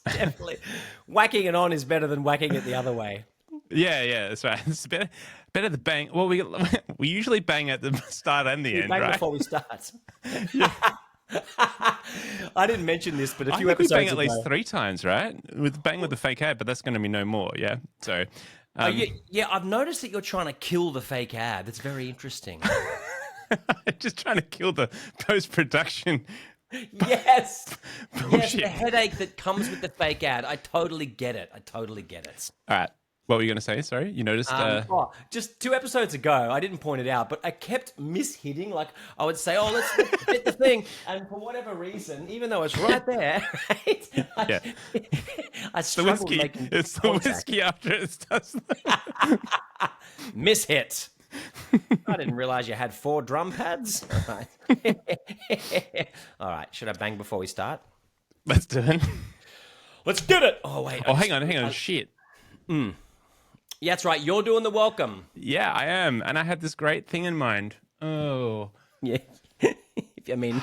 Definitely. Whacking it on is better than whacking it the other way. Yeah, that's right. It's better to bang. Well, we usually bang at the start and the We end, bang right? before we start. Yeah. I didn't mention this, but a I few think we bang episodes at least ago. 3 times, right? With bang with the fake ad, but that's going to be no more. Yeah. So, Oh, um, yeah, I've noticed that you're trying to kill the fake ad. That's very interesting. just trying to kill the post production Yes. Yes, the bullshit. headache that comes with the fake ad. I totally get it. I totally get it. All right. What were you going to say? Sorry, you noticed. Just 2 episodes ago, I didn't point it out, but I kept mishitting. Like I would say, "Oh, let's hit the thing," and for whatever reason, even though it's right there, right, Yeah, I the struggled whiskey. making It's the contact. whiskey after it does. Mishit. I didn't realize you had 4 drum pads. All right. All right. Should I bang before we start? Let's do it. Let's get it. Oh wait. Oh, hang on. Shit. Yeah, that's right. You're doing the welcome. Yeah, I am, and I had this great thing in mind. Oh, Yeah. I mean,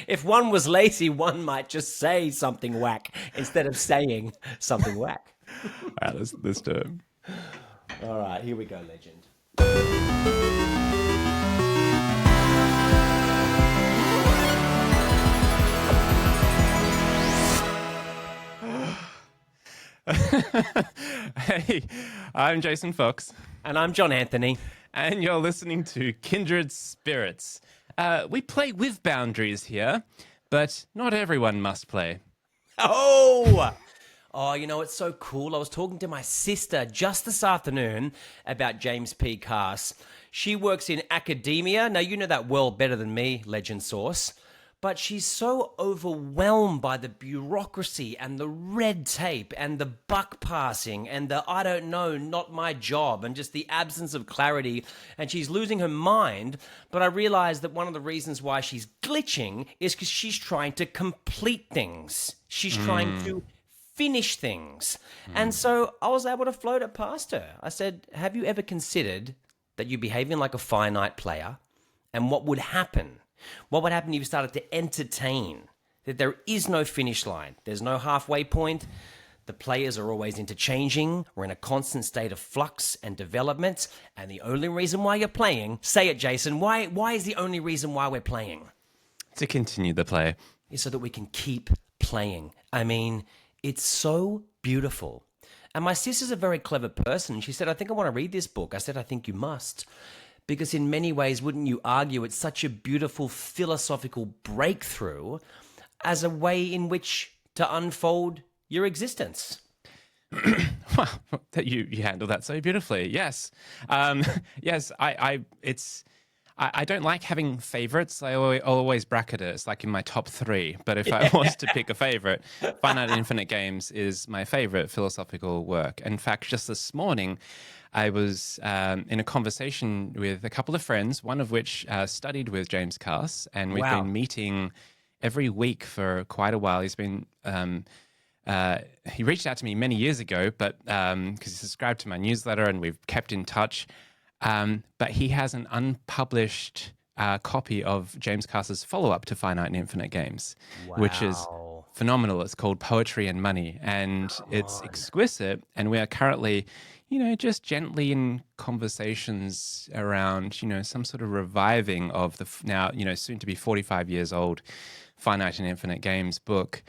if one was lazy, one might just say something whack instead of saying something whack. all right. Let's do it. All right, here we go, legend. Hey, I'm Jason Fox, And I'm John Anthony. and you're listening to Kindred Spirits. We play with boundaries here, but not everyone must play. Oh! Oh, it's so cool. I was talking to my sister just this afternoon about James P. Cass. She works in academia. Now, you know that world better than me, Legend Source. But she's so overwhelmed by the bureaucracy and the red tape and the buck passing and the I don't know, not my job and just the absence of clarity. And she's losing her mind. But I realized that one of the reasons why she's glitching is because she's trying to complete things. She's trying to finish things. And so I was able to float it past her. I said, have you ever considered that you're behaving like a finite player and what would happen? What would happen if you started to entertain that there is no finish line? There's no halfway point. The players are always interchanging. We're in a constant state of flux and development. And the only reason why you're playing, say it, Jason, why is the only reason why we're playing? To continue the play. Is so that we can keep playing. I mean, it's so beautiful. And my sister's a very clever person. She said, I think I want to read this book. I said, I think you must. Because in many ways, wouldn't you argue it's such a beautiful philosophical breakthrough as a way in which to unfold your existence? Wow, that you handle that so beautifully. Yes, yes. I don't like having favorites. I'll always bracket it. It's like in my top 3. But if I was to pick a favorite, Finite Infinite Games is my favorite philosophical work. In fact, just this morning, I was in a conversation with a couple of friends, one of which studied with James Cass, and we've Wow. been meeting every week for quite a while. He's been he reached out to me many years ago, but because he subscribed to my newsletter, and we've kept in touch. But he has an unpublished copy of James Cass's follow-up to Finite and Infinite Games, which is Wow. phenomenal. It's called Poetry and Money, and it's exquisite. And we are currently, just gently in conversations around, some sort of reviving of the now, soon to be 45 years old Finite and Infinite Games book.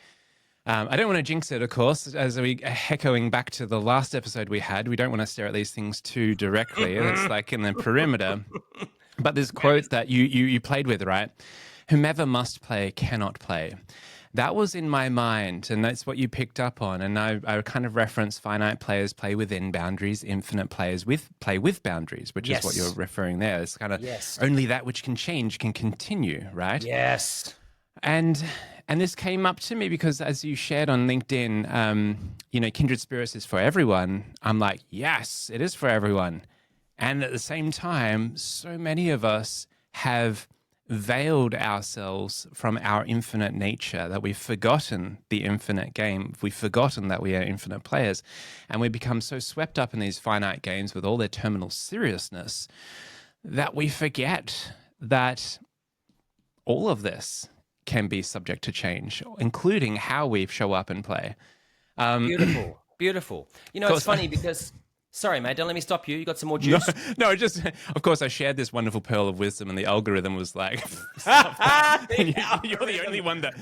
I don't want to jinx it, of course, as we echoing back to the last episode we had. We don't want to stare at these things too directly. It's like in the perimeter. But this quote that you played with, right? Whomever must play cannot play. That was in my mind, and that's what you picked up on. And I kind of referenced finite players play within boundaries, infinite players play with boundaries, which is what you're referring there. It's kind of only that which can change can continue, right? Yes. And this came up to me because, as you shared on LinkedIn, Kindred Spirits is for everyone. I'm like, yes, it is for everyone. And at the same time, so many of us have veiled ourselves from our infinite nature, that we've forgotten the infinite game. We've forgotten that we are infinite players. And we become so swept up in these finite games with all their terminal seriousness that we forget that all of this can be subject to change, including how we show up and play. Beautiful, beautiful. You know, it's funny because. Sorry, mate. Don't let me stop you. You got some more juice? No, just of course I shared this wonderful pearl of wisdom, and the algorithm was like, "You're the only one that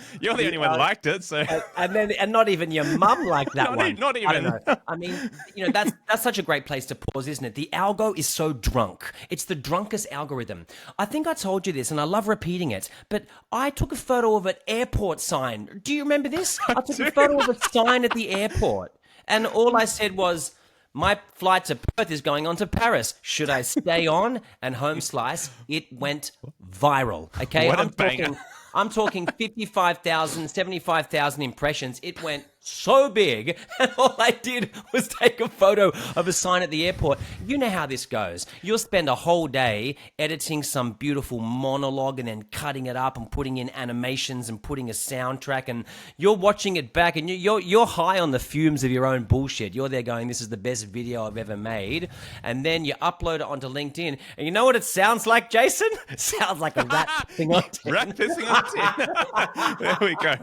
liked it." So, and not even your mum liked that one. Not even. I don't know. I mean, you know, that's such a great place to pause, isn't it? The algo is so drunk. It's the drunkest algorithm. I think I told you this, and I love repeating it. But I took a photo of an airport sign. Do you remember this? I took a photo of a sign at the airport, and all I said was, my flight to Perth is going on to Paris. Should I stay on? And home slice, it went viral. Okay, What a banger. I'm talking 55,000, 75,000 impressions. It went so big, and all I did was take a photo of a sign at the airport. You know how this goes. You'll spend a whole day editing some beautiful monologue and then cutting it up and putting in animations and putting a soundtrack, and you're watching it back, and you're high on the fumes of your own bullshit. You're there going, this is the best video I've ever made, and then you upload it onto LinkedIn, and you know what it sounds like, Jason? It sounds like a rat pissing on tin. Rat pissing on tin. There we go.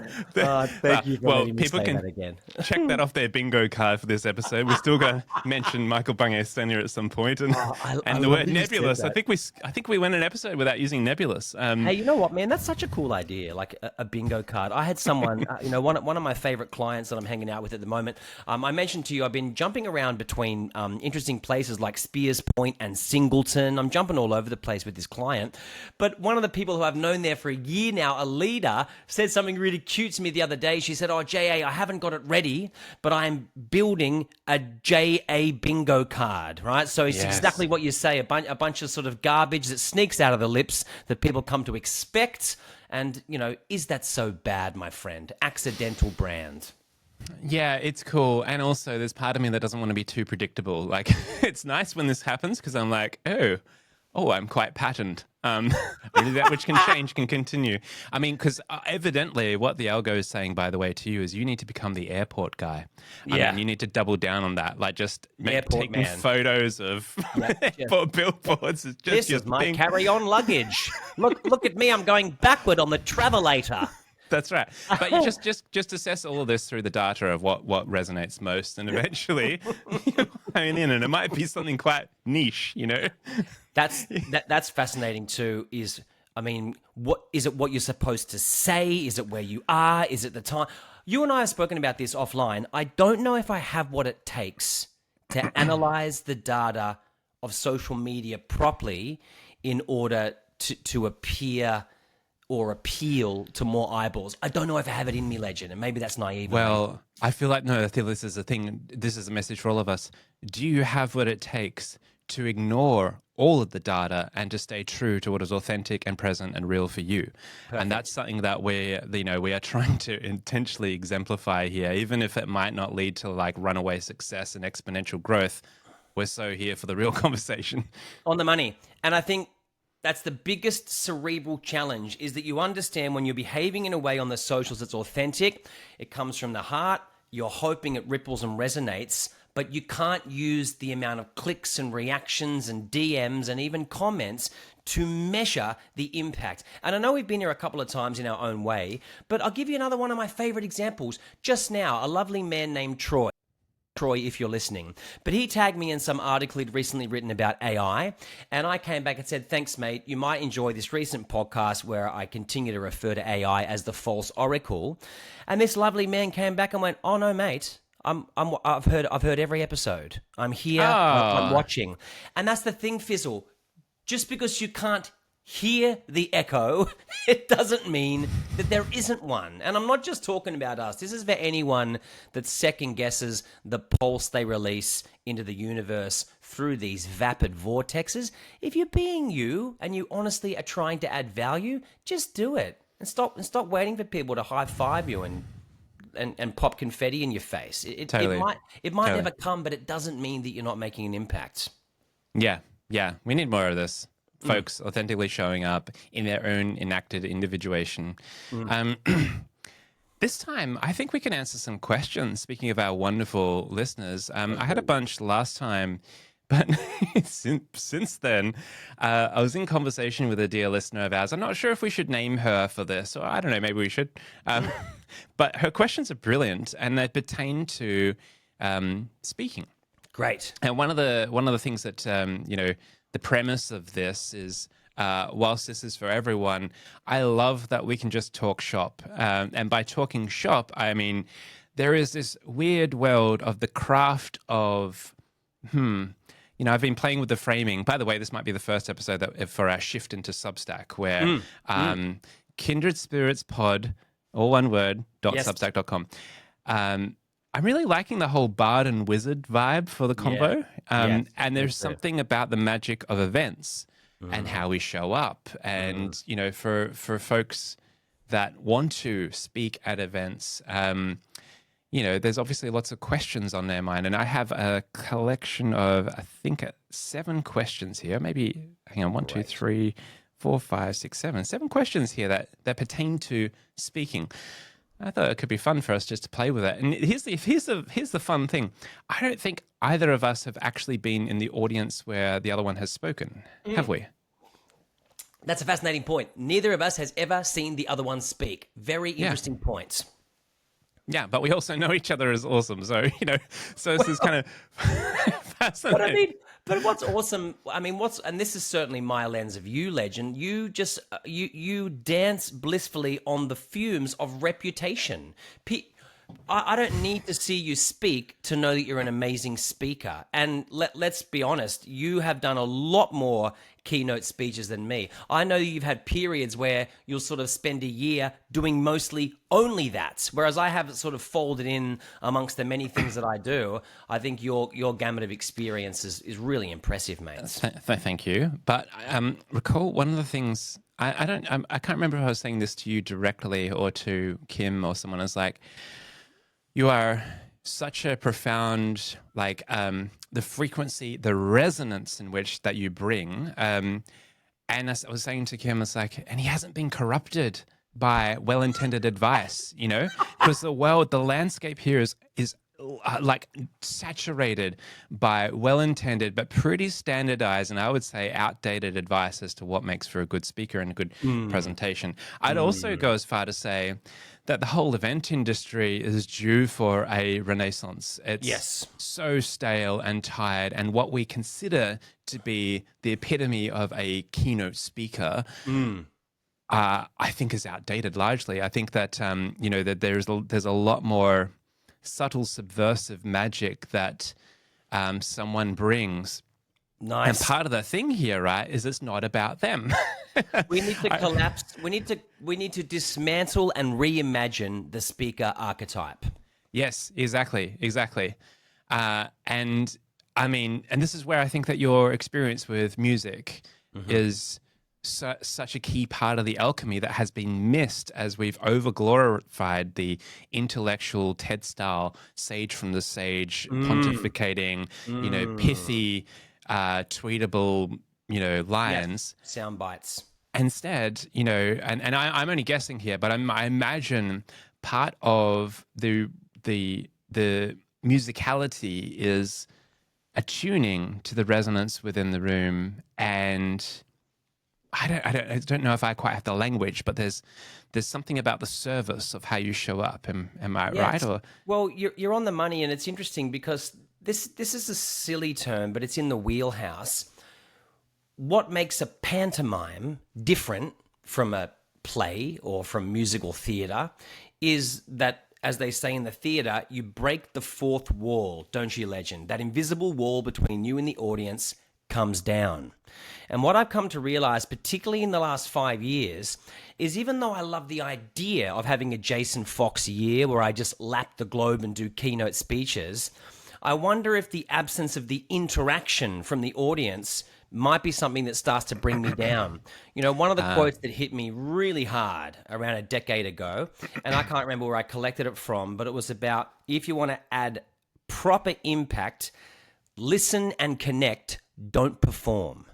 Thank you for letting me people say can that again. check that off their bingo card for this episode. We're still going to mention Michael Bungay Senior at some point, and the word nebulous. I think we went an episode without using nebulous. Hey, you know what, man? That's such a cool idea, like a bingo card. I had someone, one of my favorite clients that I'm hanging out with at the moment. I mentioned to you, I've been jumping around between interesting places like Spears Point and Singleton. I'm jumping all over the place with this client. But one of the people who I've known there for a year now, a leader, said something really cute to me the other day. She said, "Oh, JA, I haven't got it ready, but I'm building a JA bingo card," right? So it's exactly what you say, a bunch of sort of garbage that sneaks out of the lips that people come to expect. And, you know, is that so bad, my friend? Accidental brand. Yeah, it's cool. And also, there's part of me that doesn't want to be too predictable. Like, it's nice when this happens because I'm like, oh, I'm quite patterned. Only that which can change can continue. I mean, because evidently what the algo is saying, by the way, to you is you need to become the airport guy. I mean, you need to double down on that. Like just taking photos of airport billboards. Is just this is my carry-on luggage. Look at me. I'm going backward on the travelator. That's right. But you just assess all of this through the data of what resonates most, and eventually you hone in, and it might be something quite niche, you know. That's fascinating too. I mean, what is it? What you're supposed to say? Is it where you are? Is it the time? You and I have spoken about this offline. I don't know if I have what it takes to analyze the data of social media properly in order to appear or appeal to more eyeballs. I don't know if I have it in me, Legend, and maybe that's naive. Well, I feel this is a thing. This is a message for all of us. Do you have what it takes to ignore all of the data and to stay true to what is authentic and present and real for you? Perfect. And that's something that we are trying to intentionally exemplify here, even if it might not lead to like runaway success and exponential growth. We're so here for the real conversation. On the money. And I think that's the biggest cerebral challenge, is that you understand when you're behaving in a way on the socials that's authentic, it comes from the heart, you're hoping it ripples and resonates, but you can't use the amount of clicks and reactions and DMs and even comments to measure the impact. And I know we've been here a couple of times in our own way, but I'll give you another one of my favorite examples. Just now, a lovely man named Troy, if you're listening, but he tagged me in some article he'd recently written about AI, and I came back and said, "Thanks, mate. You might enjoy this recent podcast where I continue to refer to AI as the false oracle." And this lovely man came back and went, "Oh no, mate. I've heard every episode. I'm here. I'm watching." And that's the thing, Fizzle. Just because you can't hear the echo, it doesn't mean that there isn't one. And I'm not just talking about us. This is for anyone that second guesses the pulse they release into the universe through these vapid vortexes. If you're being you and you honestly are trying to add value, just do it. And stop waiting for people to high five you and pop confetti in your face. It might never come, but it doesn't mean that you're not making an impact. Yeah. We need more of this. Folks authentically showing up in their own enacted individuation. This time, I think we can answer some questions. Speaking of our wonderful listeners, I had a bunch last time, But since then, I was in conversation with a dear listener of ours. I'm not sure if we should name her for this, or I don't know, maybe we should. But her questions are brilliant, and they pertain to speaking. Great. And one of the things that the premise of this is, whilst this is for everyone, I love that we can just talk shop. And by talking shop, I mean there is this weird world of the craft of, I've been playing with the framing. By the way, this might be the first episode for our shift into Substack, where Kindred Spirits Pod, all one word, .substack.com. I'm really liking the whole bard and wizard vibe for the combo. And there's something about the magic of events and how we show up. And, for folks that want to speak at events, there's obviously lots of questions on their mind. And I have a collection of, I think, 7 questions here. Maybe, hang on, 1, 2, 3, 4, 5, 6, 7. 7 questions here that pertain to speaking. I thought it could be fun for us just to play with it. And here's the fun thing. I don't think either of us have actually been in the audience where the other one has spoken, have we? That's a fascinating point. Neither of us has ever seen the other one speak. Very interesting points. Yeah, but we also know each other is awesome. So, so this is kind of fascinating. But what's awesome, and this is certainly my lens of you, Legend, you just, you dance blissfully on the fumes of reputation. I don't need to see you speak to know that you're an amazing speaker. And let's be honest, you have done a lot more keynote speeches than me. I know you've had periods where you'll sort of spend a year doing mostly only that, whereas I have it sort of folded in amongst the many things that I do. I think your gamut of experience is really impressive, mate. Thank you. But recall one of the things, I can't remember if I was saying this to you directly or to Kim or someone. Is like, you are such a profound, the frequency, the resonance in which that you bring. And as I was saying to Kim, it's like, and he hasn't been corrupted by well-intended advice, because the landscape here is saturated by well-intended but pretty standardized and I would say outdated advice as to what makes for a good speaker and a good presentation. I'd also go as far to say that the whole event industry is due for a renaissance. It's so stale and tired, and what we consider to be the epitome of a keynote speaker I think is outdated largely. I think that that there's a lot more subtle subversive magic that someone brings. Nice. And part of the thing here, right, is it's not about them. We need to collapse. We need to dismantle and reimagine the speaker archetype. Yes, exactly. And this is where I think that your experience with music is such a key part of the alchemy that has been missed as we've over-glorified the intellectual TED-style sage from the sage pontificating, pithy, tweetable, lines. Yes. Sound bites. Instead, and I'm only guessing here, but I imagine part of the musicality is attuning to the resonance within the room. And I don't know if I quite have the language, but there's something about the service of how you show up. Am I right? Or well, you're on the money, and it's interesting because this is a silly term, but it's in the wheelhouse. What makes a pantomime different from a play or from musical theatre is that, as they say in the theatre, you break the fourth wall, don't you, Legend? That invisible wall between you and the audience comes down. And what I've come to realize, particularly in the last 5 years, is even though I love the idea of having a Jason Fox year where I just lap the globe and do keynote speeches, I wonder if the absence of the interaction from the audience might be something that starts to bring me down. One of the quotes that hit me really hard around a decade ago, and I can't remember where I collected it from, but it was about, if you want to add proper impact, listen and connect, don't perform.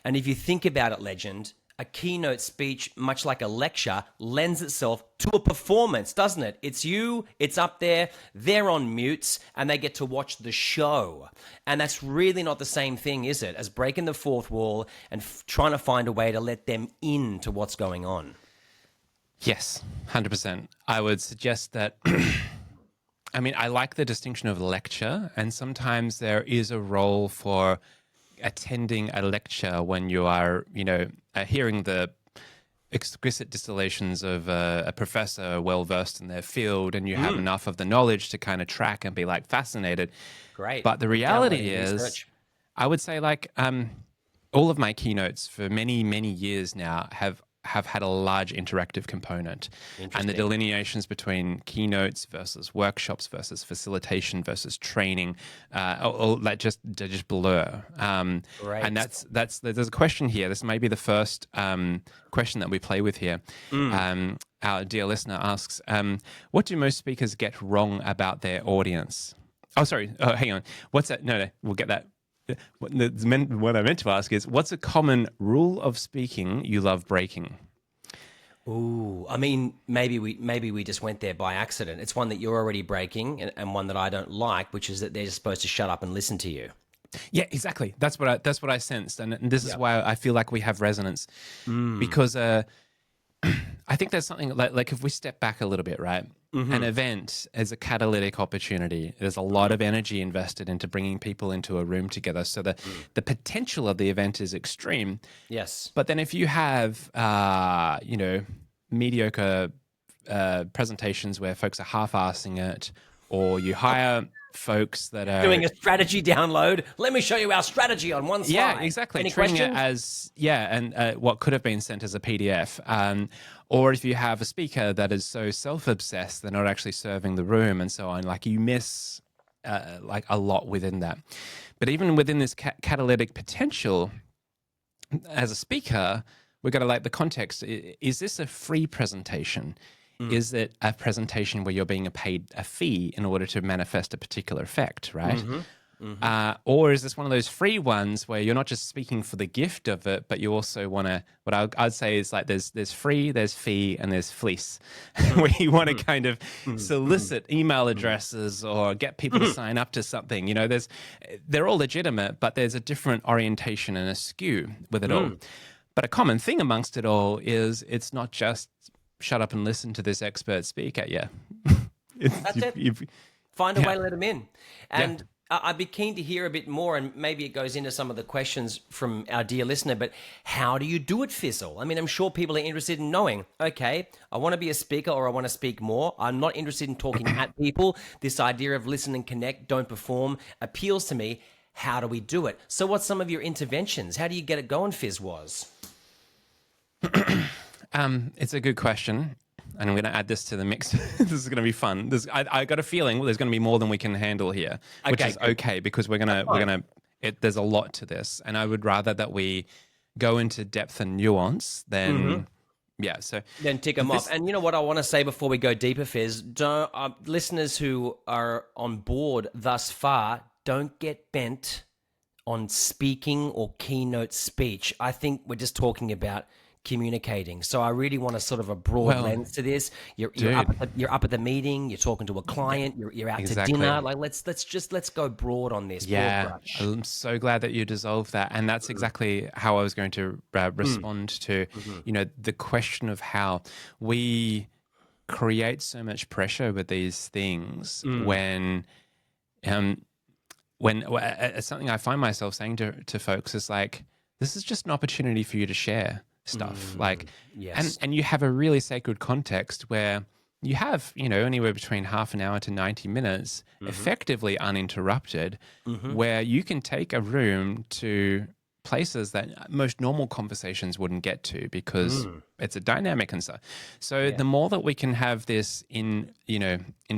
And if you think about it, Legend, a keynote speech, much like a lecture, lends itself to a performance, doesn't it? It's you, it's up there, they're on mutes, and they get to watch the show. And that's really not the same thing, is it, as breaking the fourth wall and trying to find a way to let them into what's going on. Yes, 100%. I would suggest that. I mean, I like the distinction of lecture, and sometimes there is a role for attending a lecture when you are, hearing the exquisite distillations of a professor well versed in their field, and you have enough of the knowledge to kind of track and be like fascinated. Great. But the reality Downloading is, research. I would say all of my keynotes for many, many years now have had a large interactive component, and the delineations between keynotes versus workshops versus facilitation versus training, all that they just blur. Great. And there's a question here. This may be the first question that we play with here. Our dear listener asks, "What do most speakers get wrong about their audience?" Oh, sorry. Oh, hang on. What's that? No, we'll get that. What I meant to ask is, what's a common rule of speaking you love breaking? Ooh, I mean, maybe we just went there by accident. It's one that you're already breaking, and one that I don't like, which is that they're supposed to shut up and listen to you. Yeah, exactly. That's what I sensed, and this is why I feel like we have resonance, because I think there's something like if we step back a little bit, right? An event is a catalytic opportunity. There's a lot of energy invested into bringing people into a room together. So the potential of the event is extreme. Yes. But then if you have, mediocre presentations where folks are half-assing it, or you hire folks that are Doing a strategy download. Let me show you our strategy on one slide. Yeah, exactly. Any Treating questions? it as what could have been sent as a PDF. Or if you have a speaker that is so self-obsessed, they're not actually serving the room and so on. Like you miss like a lot within that. But even within this catalytic potential, as a speaker, we've got to like the context. Is this a free presentation? Is it a presentation where you're being paid a fee in order to manifest a particular effect, right? Or is this one of those free ones where you're not just speaking for the gift of it, but you also want to, what I'd say is like there's free, there's fee, and there's fleece, where you want to kind of solicit email addresses or get people to sign up to something. They're all legitimate, but there's a different orientation and a skew with it all. But a common thing amongst it all is it's not just shut up and listen to this expert speak at you. That's it. Find a way to let them in. And I'd be keen to hear a bit more, and maybe it goes into some of the questions from our dear listener, but how do you do it, Fizzle? I mean, I'm sure people are interested in knowing, okay, I want to be a speaker or I want to speak more. I'm not interested in talking at people. This idea of listen and connect, don't perform, appeals to me. How do we do it? So what's some of your interventions? How do you get it going, Fizzwaz? It's a good question, and I'm going to add this to the mix. This is going to be fun. I got a feeling there's going to be more than we can handle here, which is okay because we're gonna. There's a lot to this, and I would rather that we go into depth and nuance than. So then tick them off. And you know what I want to say before we go deeper, Fizz? Listeners who are on board thus far, don't get bent on speaking or keynote speech. I think we're just talking about communicating. So I really want a sort of a broad lens to this. You're up at the meeting. You're talking to a client. You're out to dinner. Like let's go broad on this. Yeah, I'm so glad that you dissolved that, and that's exactly how I was going to respond to the question of how we create so much pressure with these things when something I find myself saying to folks is like, this is just an opportunity for you to share stuff, and you have a really sacred context where you have anywhere between half an hour to 90 minutes effectively uninterrupted, where you can take a room to places that most normal conversations wouldn't get to because it's a dynamic and stuff. So the more that we can have this in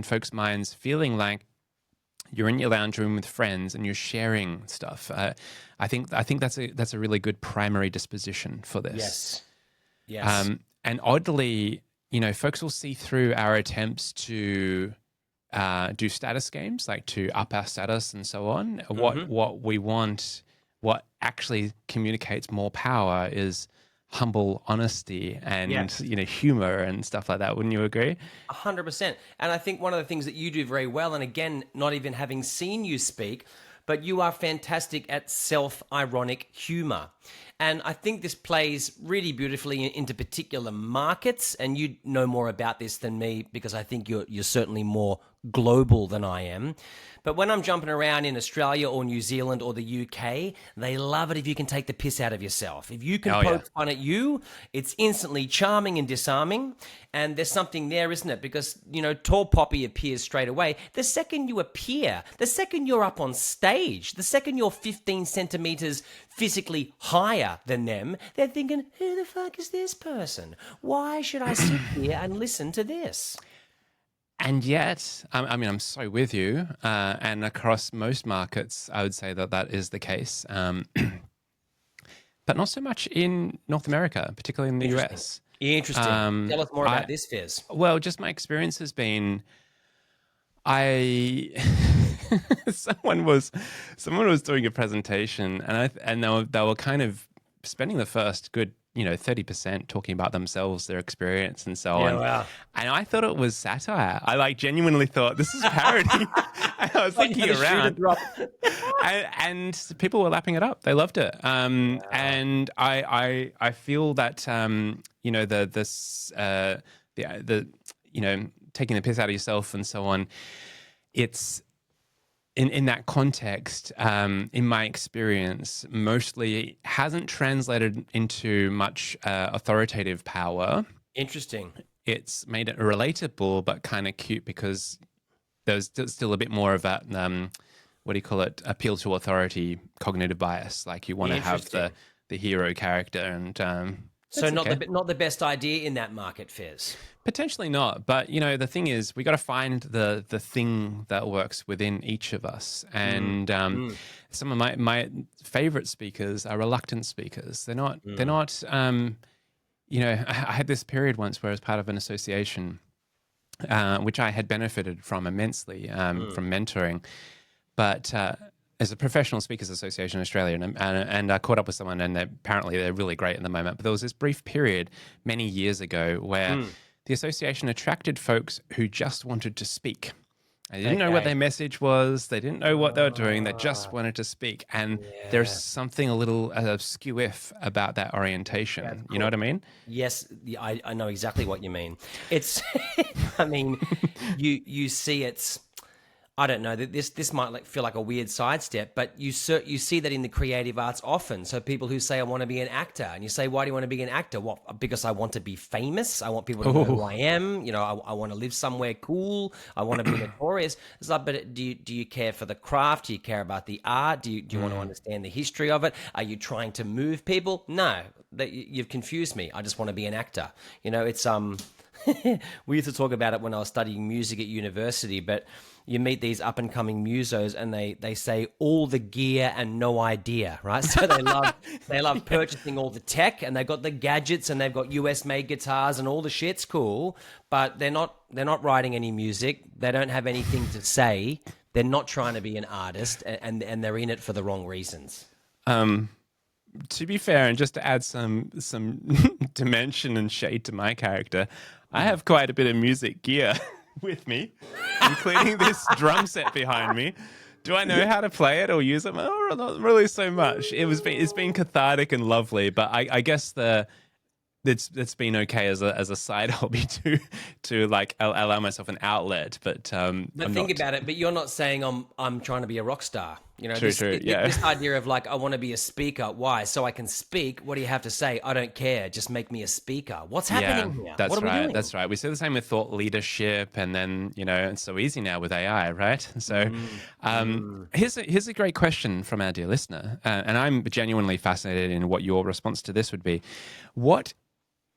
folks' minds feeling like you're in your lounge room with friends and you're sharing stuff. I think that's a really good primary disposition for this. Yes. And oddly, folks will see through our attempts to do status games, like to up our status and so on. What we want, what actually communicates more power is humble honesty Yeah. and, humor and stuff like that. Wouldn't you agree? 100%. And I think one of the things that you do very well, and again, not even having seen you speak, but you are fantastic at self ironic humor. And I think this plays really beautifully into particular markets. And you know more about this than me because I think you're certainly more global than I am. But when I'm jumping around in Australia or New Zealand or the UK, they love it if you can take the piss out of yourself. If you can Oh, yeah. poke fun at you, it's instantly charming and disarming. And there's something there, isn't it? Because, tall poppy appears straight away. The second you appear, the second you're up on stage, the second you're 15 centimeters physically higher than them, they're thinking, who the fuck is this person? Why should I sit here and listen to this? And yet, I mean, I'm so with you. And across most markets, I would say that that is the case. But not so much in North America, particularly in the US. Interesting. Tell us more about this, Fizz. Well, just my experience has been, I someone was doing a presentation, and they were kind of spending the first good 30% talking about themselves, their experience, and so on. Wow. And I thought it was satire. I genuinely thought this is parody. And I was thinking around, and people were lapping it up. They loved it. And I feel that taking the piss out of yourself and so on. It's in that context, in my experience, mostly hasn't translated into much authoritative power. Interesting. It's made it relatable, but kind of cute because there's still a bit more of that, what do you call it, appeal to authority, cognitive bias. Like you want to have the hero character and... So not the best idea in that market, Fizz. Potentially not, but the thing is, we got to find the thing that works within each of us. And some of my favorite speakers are reluctant speakers. They're not. I had this period once where I was part of an association, which I had benefited from immensely from mentoring, but. As a professional speakers association in Australia, and I caught up with someone, and apparently they're really great at the moment. But there was this brief period many years ago where the association attracted folks who just wanted to speak. They didn't know what their message was. They didn't know what they were doing. They just wanted to speak. And there's something a little skew-if about that orientation. Yeah, cool. You know what I mean? Yes, I know exactly what you mean. It's, I mean, you see it's... I don't know, this might feel like a weird sidestep, but you see that in the creative arts often. So people who say, I want to be an actor, and you say, why do you want to be an actor? What? Because I want to be famous. I want people to know who I am. I want to live somewhere cool. I want to be notorious. It's like, but do you care for the craft? Do you care about the art? Do you want to understand the history of it? Are you trying to move people? No, you've confused me. I just want to be an actor. It's we used to talk about it when I was studying music at university, but you meet these up-and-coming musos and they say all the gear and no idea, right? So they love purchasing all the tech, and they've got the gadgets, and they've got US-made guitars, and all the shit's cool, but they're not writing any music. They don't have anything to say. They're not trying to be an artist, and they're in it for the wrong reasons. To be fair, and just to add some dimension and shade to my character, I have quite a bit of music gear with me, including this drum set behind me. Do I know how to play it or use it? Oh, not really so much. It's been cathartic and lovely, but I guess it's been okay as a side hobby to like allow myself an outlet, but think about it. But you're not saying I'm trying to be a rock star. True. This idea of like, I want to be a speaker. Why? So I can speak. What do you have to say? I don't care. Just make me a speaker. What's happening here? That's what are right. we doing? That's right. We see the same with thought leadership, and then it's so easy now with AI, right? So here's a great question from our dear listener, and I'm genuinely fascinated in what your response to this would be. What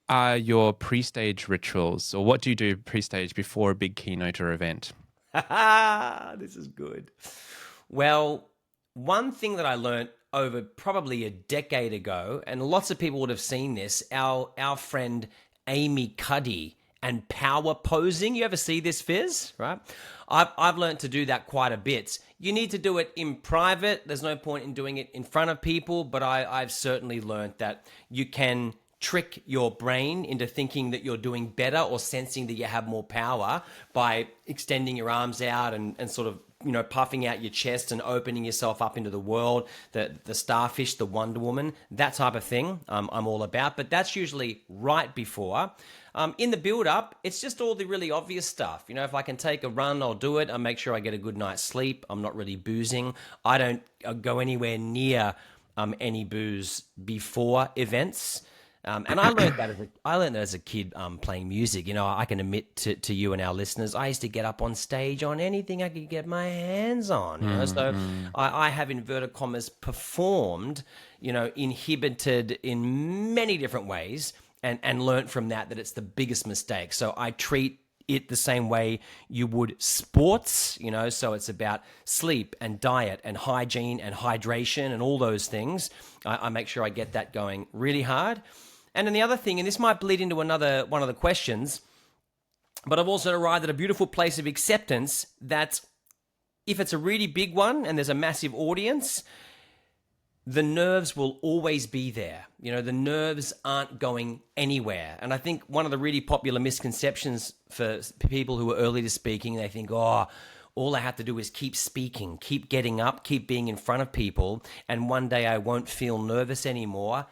are your pre-stage rituals, or what do you do pre-stage before a big keynote or event? This is good. Well, one thing that I learned over probably a decade ago, and lots of people would have seen this, our friend Amy Cuddy and power posing. You ever see this, Fizz? Right? I've learned to do that quite a bit. You need to do it in private. There's no point in doing it in front of people, but I've certainly learned that you can trick your brain into thinking that you're doing better or sensing that you have more power by extending your arms out and sort of, puffing out your chest and opening yourself up into the world, the starfish, the Wonder Woman, that type of thing, I'm all about. But that's usually right before. In the build up, it's just all the really obvious stuff. If I can take a run, I'll do it. I make sure I get a good night's sleep. I'm not really boozing. I don't go anywhere near any booze before events. And I learned that as a kid playing music. I can admit to you and our listeners, I used to get up on stage on anything I could get my hands on. So I have, inverted commas, performed, inhibited in many different ways, and learned from that it's the biggest mistake. So I treat it the same way you would sports, so it's about sleep and diet and hygiene and hydration and all those things. I make sure I get that going really hard. And then the other thing, and this might bleed into another one of the questions, but I've also arrived at a beautiful place of acceptance that if it's a really big one and there's a massive audience, the nerves will always be there. The nerves aren't going anywhere. And I think one of the really popular misconceptions for people who are early to speaking, they think, all I have to do is keep speaking, keep getting up, keep being in front of people, and one day I won't feel nervous anymore.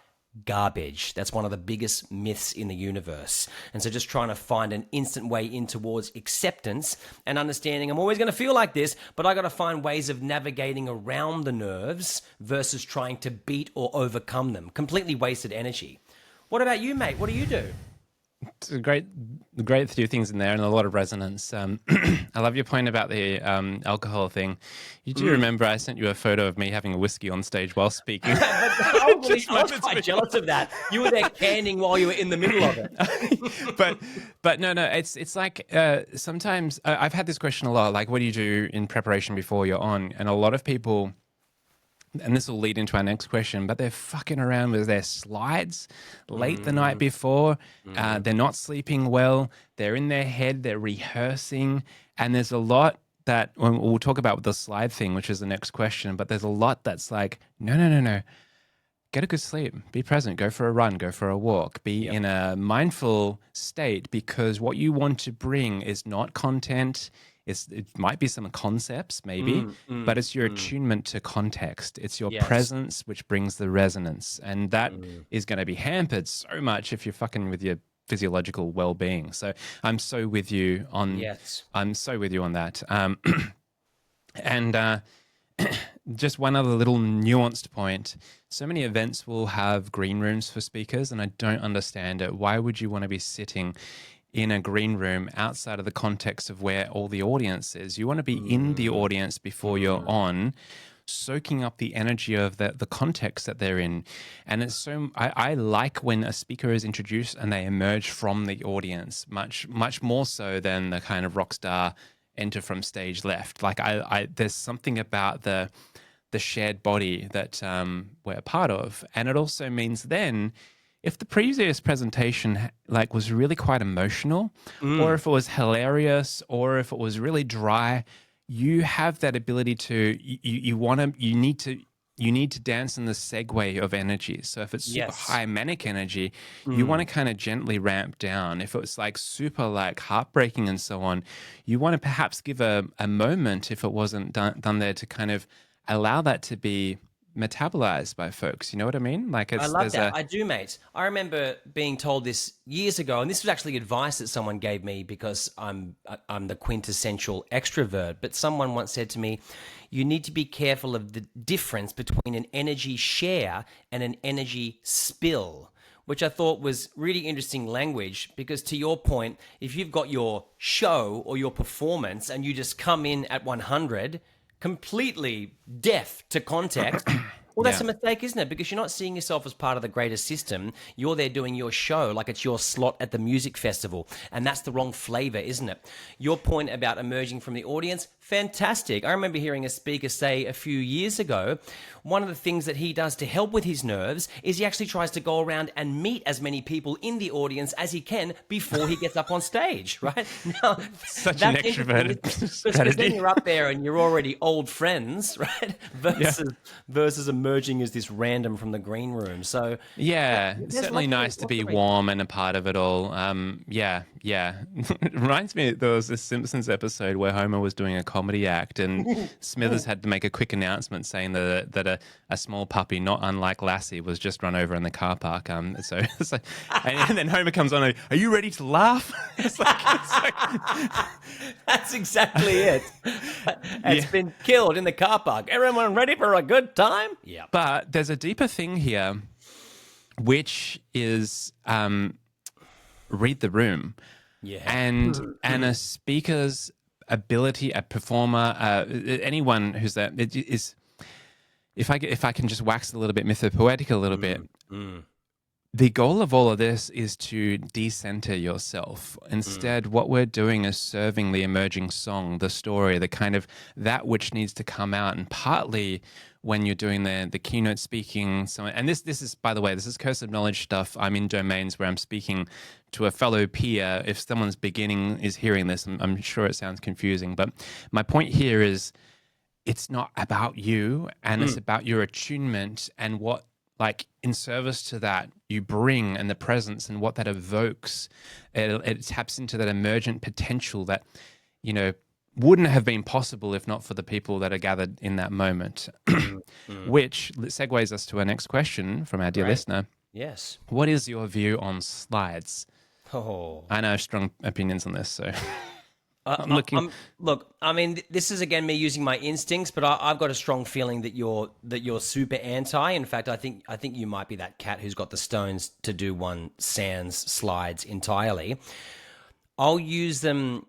Garbage. That's one of the biggest myths in the universe. And so just trying to find an instant way in towards acceptance and understanding I'm always going to feel like this, but I got to find ways of navigating around the nerves versus trying to beat or overcome them. Completely wasted energy. What about you, mate? What do you do? It's a great few things in there and a lot of resonance. I love your point about the alcohol thing. You do remember I sent you a photo of me having a whiskey on stage while speaking. I was quite jealous of that. You were there canning while you were in the middle of it. but no, it's like sometimes I've had this question a lot. Like, what do you do in preparation before you're on? And a lot of people. And this will lead into our next question, but they're fucking around with their slides late the night before. They're not sleeping well. They're in their head. They're rehearsing. And there's a lot that we'll talk about with the slide thing, which is the next question. But there's a lot that's like, no. Get a good sleep. Be present. Go for a run. Go for a walk. Be in a mindful state, because what you want to bring is not content. It might be some concepts, maybe, but it's your attunement to context. It's your presence which brings the resonance. And that is going to be hampered so much if you're fucking with your physiological well-being. So I'm so with you on that. And just one other little nuanced point. So many events will have green rooms for speakers, and I don't understand it. Why would you want to be sitting in a green room outside of the context of where all the audience is? You want to be in the audience before you're on, soaking up the energy of the context that they're in. And it's so, I like when a speaker is introduced and they emerge from the audience, much more so than the kind of rock star enter from stage left. Like there's something about the shared body that we're a part of. And it also means then, if the previous presentation was really quite emotional, or if it was hilarious, or if it was really dry, you have that ability to you need to dance in the segue of energy. So if it's super high manic energy, you want to kind of gently ramp down. If it was super heartbreaking and so on, you want to perhaps give a moment, if it wasn't done there, to kind of allow that to be metabolized by folks. You know what I mean? I love that. I do, mate. I remember being told this years ago, and this was actually advice that someone gave me because I'm the quintessential extrovert. But someone once said to me, you need to be careful of the difference between an energy share and an energy spill, which I thought was really interesting language, because to your point, if you've got your show or your performance and you just come in at 100, completely deaf to context, well, that's a mistake, isn't it? Because you're not seeing yourself as part of the greater system. You're there doing your show like it's your slot at the music festival. And that's the wrong flavor, isn't it? Your point about emerging from the audience, fantastic. I remember hearing a speaker say a few years ago, one of the things that he does to help with his nerves is he actually tries to go around and meet as many people in the audience as he can before he gets up on stage, right? Now, such an extroverted strategy. Because then you're up there and you're already old friends, right? Versus emerging as this random from the green room. So Yeah, it's there's certainly nice to be warm and a part of it all. Yeah, yeah. It reminds me, there was this Simpsons episode where Homer was doing a comedy act, and Smithers had to make a quick announcement saying that a small puppy, not unlike Lassie, was just run over in the car park. So it's like, and then Homer comes on, "Are you ready to laugh?" It's like That's exactly it. It's Yeah. been killed in the car park. Everyone ready for a good time? Yeah. But there's a deeper thing here, which is read the room, Yeah. and a speaker's ability, a performer, anyone who's there, it is. If I can just wax a little bit mythopoetic a little bit, the goal of all of this is to decenter yourself. Instead, what we're doing is serving the emerging song, the story, the kind of that which needs to come out. And partly when you're doing the keynote speaking, and this is, by the way, this is curse of knowledge stuff. I'm in domains where I'm speaking to a fellow peer. If someone's beginning is hearing this, I'm sure it sounds confusing. But my point here is it's not about you, and it's about your attunement and what, like, in service to that you bring, and the presence and what that evokes. It taps into that emergent potential that, wouldn't have been possible if not for the people that are gathered in that moment. Which segues us to our next question from our dear listener. Yes. What is your view on slides? Oh. I know I have strong opinions on this, so I'm look, looking. I mean, this is again me using my instincts, but I've got a strong feeling that you're super anti. In fact, I think you might be that cat who's got the stones to do one sans slides entirely. I'll use them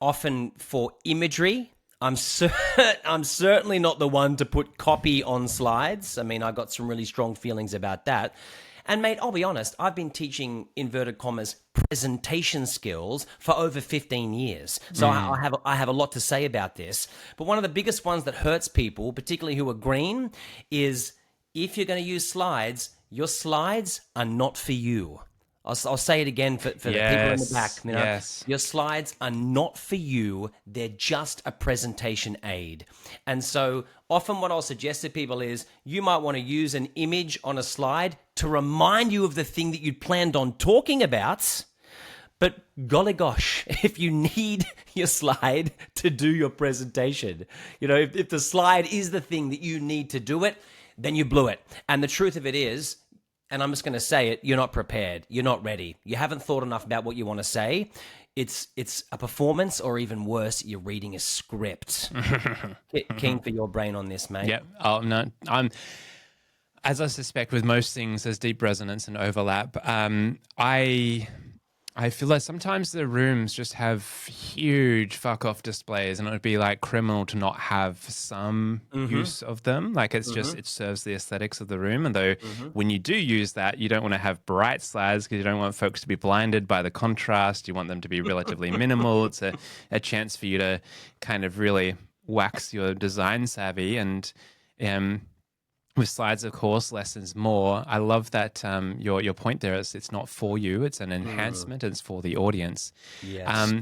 often for imagery. I'm certainly not the one to put copy on slides. I mean, I got some really strong feelings about that. And mate, I'll be honest, I've been teaching, inverted commas, presentation skills for over 15 years. So I have a lot to say about this. But one of the biggest ones that hurts people, particularly who are green, is if you're going to use slides, your slides are not for you. I'll say it again for the people in the back. Yes. Your slides are not for you. They're just a presentation aid. And so often what I'll suggest to people is you might want to use an image on a slide to remind you of the thing that you'd planned on talking about. But golly gosh, if you need your slide to do your presentation, if the slide is the thing that you need to do it, then you blew it. And the truth of it is, and I'm just going to say it, you're not prepared. You're not ready. You haven't thought enough about what you want to say. It's a performance, or even worse, you're reading a script. Keen for your brain on this, mate. Yeah. Oh, no. As I suspect with most things, there's deep resonance and overlap. I feel like sometimes the rooms just have huge fuck off displays, and it would be like criminal to not have some use of them. Like it's just, it serves the aesthetics of the room. And though when you do use that, you don't want to have bright slides because you don't want folks to be blinded by the contrast. You want them to be relatively minimal. It's a chance for you to kind of really wax your design savvy. And with slides, of course, less is more. I love that your point there is it's not for you. It's an enhancement. It's for the audience. Yes.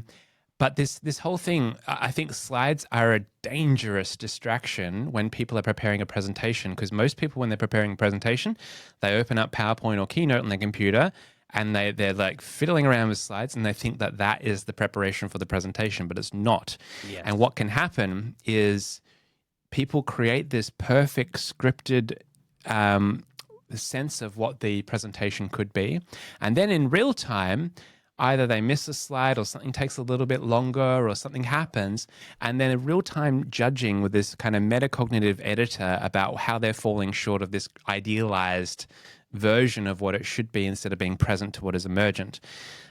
But this whole thing, I think slides are a dangerous distraction when people are preparing a presentation, because most people, when they're preparing a presentation, they open up PowerPoint or Keynote on their computer and they're like fiddling around with slides, and they think that is the preparation for the presentation, but it's not. Yes. And what can happen is people create this perfect scripted sense of what the presentation could be. And then in real time, either they miss a slide or something takes a little bit longer or something happens. And then a real-time judging with this kind of metacognitive editor about how they're falling short of this idealized version of what it should be instead of being present to what is emergent.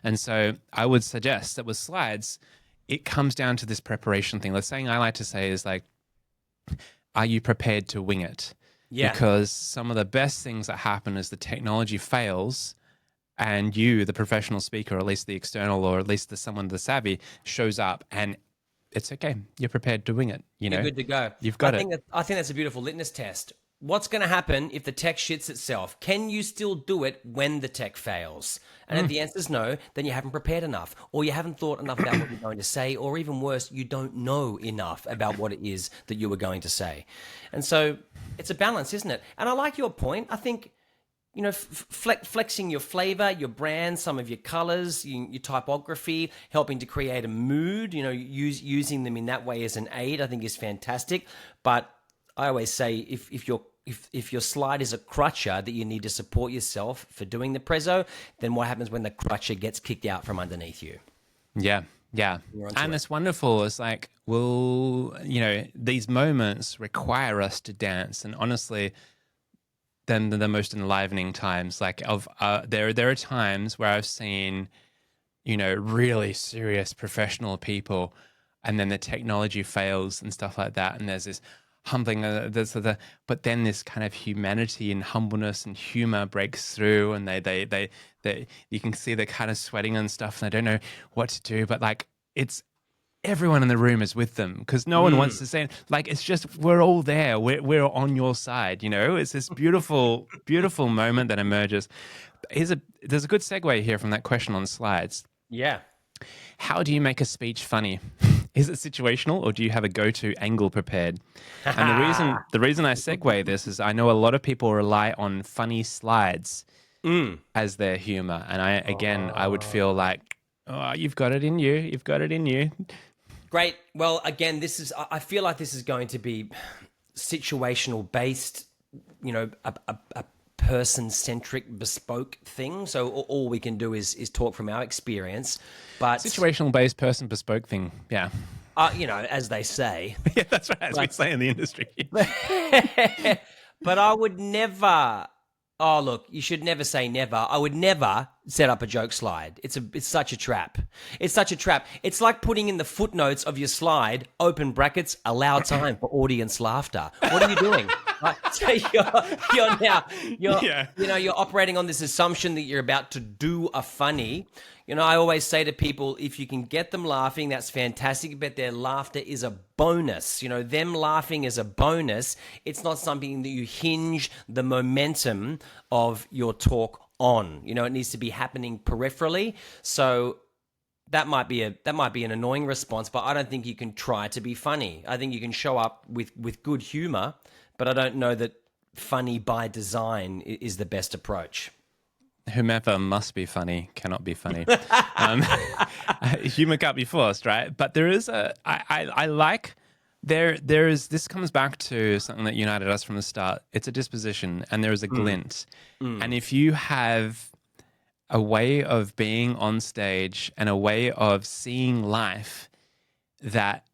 And so I would suggest that with slides, it comes down to this preparation thing. The saying I like to say is like, are you prepared to wing it? Yeah. Because some of the best things that happen is the technology fails and you, the professional speaker, or at least the external, or at least the savvy, shows up, and it's okay. You're prepared to wing it. You're good to go. You've got I think that's a beautiful litmus test. what's going to happen if the tech shits itself? Can you still do it when the tech fails? And if the answer is no, then you haven't prepared enough, or you haven't thought enough about what you're going to say, or even worse, you don't know enough about what it is that you were going to say. And so it's a balance, isn't it? And I like your point. I think, flexing your flavor, your brand, some of your colors, your typography, helping to create a mood, using them in that way as an aid, I think is fantastic. But I always say if your slide is a crutcher that you need to support yourself for doing the prezzo, then what happens when the crutcher gets kicked out from underneath you? Yeah. And it's wonderful. It's like, these moments require us to dance. And honestly, then the most enlivening times, there are times where I've seen, really serious professional people, and then the technology fails and stuff like that. And there's this humbling, but then this kind of humanity and humbleness and humor breaks through, and they you can see they're kind of sweating and stuff, and they don't know what to do, but like it's everyone in the room is with them because no one wants to say it. Like it's just we're all there, we're on your side. It's this beautiful beautiful moment that emerges. There's a good segue here from that question on slides. Yeah. How do you make a speech funny? Is it situational, or do you have a go-to angle prepared? And the reason I segue this is I know a lot of people rely on funny slides as their humor, and I would feel like, oh, you've got it in you. You've got it in you. Great. Well, again, I feel like this is going to be situational based, a person-centric, bespoke thing. So all we can do is talk from our experience. But situational-based, person, bespoke thing. Yeah. As they say. Yeah, that's right. As we say in the industry. But I would never. Oh, look, you should never say never. I would never set up a joke slide. It's such a trap. It's such a trap. It's like putting in the footnotes of your slide, open brackets, allow time for audience laughter. What are you doing? So you're operating on this assumption that you're about to do a funny. I always say to people, if you can get them laughing, that's fantastic, but their laughter is a bonus. Them laughing is a bonus. It's not something that you hinge the momentum of your talk on. It needs to be happening peripherally. So that might be an annoying response, but I don't think you can try to be funny. I think you can show up with good humor, but I don't know that funny by design is the best approach. Whomever must be funny cannot be funny. Humor can't be forced, right? But there is this comes back to something that united us from the start. It's a disposition, and there is a glint. And if you have a way of being on stage and a way of seeing life that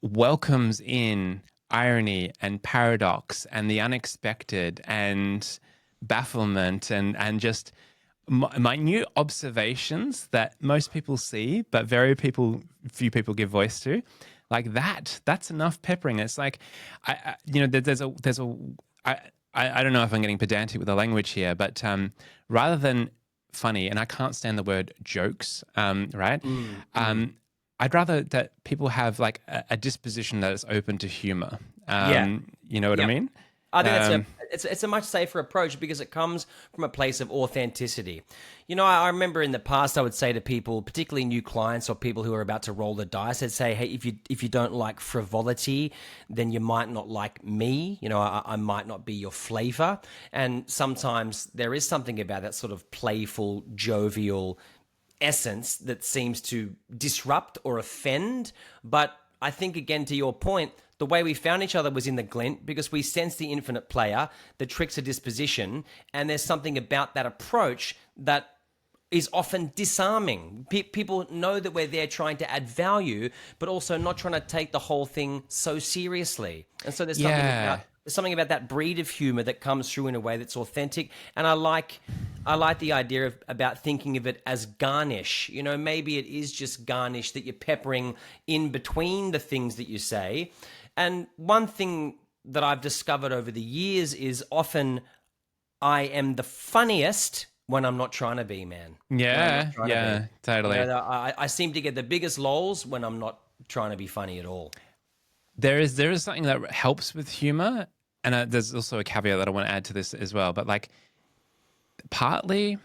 welcomes in irony and paradox and the unexpected and bafflement and just minute observations that most people see but few people give voice to, like that's enough peppering. It's like I don't know if I'm getting pedantic with the language here, but rather than funny, and I can't stand the word jokes, right? I'd rather that people have like a disposition that is open to humor. You know what I mean? I think it's a much safer approach because it comes from a place of authenticity. I remember in the past I would say to people, particularly new clients or people who are about to roll the dice, I'd say, hey, if you don't like frivolity, then you might not like me. I might not be your flavor. And sometimes there is something about that sort of playful, jovial essence that seems to disrupt or offend. But I think, again, to your point, the way we found each other was in the glint because we sense the infinite player, the tricks of disposition, and there's something about that approach that is often disarming. People know that we're there trying to add value, but also not trying to take the whole thing so seriously. And so there's something about that breed of humor that comes through in a way that's authentic. And I like the idea about thinking of it as garnish. Maybe it is just garnish that you're peppering in between the things that you say. And one thing that I've discovered over the years is often I am the funniest when I'm not trying to be, man. Yeah, totally. I seem to get the biggest lols when I'm not trying to be funny at all. There is something that helps with humor, and there's also a caveat that I want to add to this as well. But like, partly,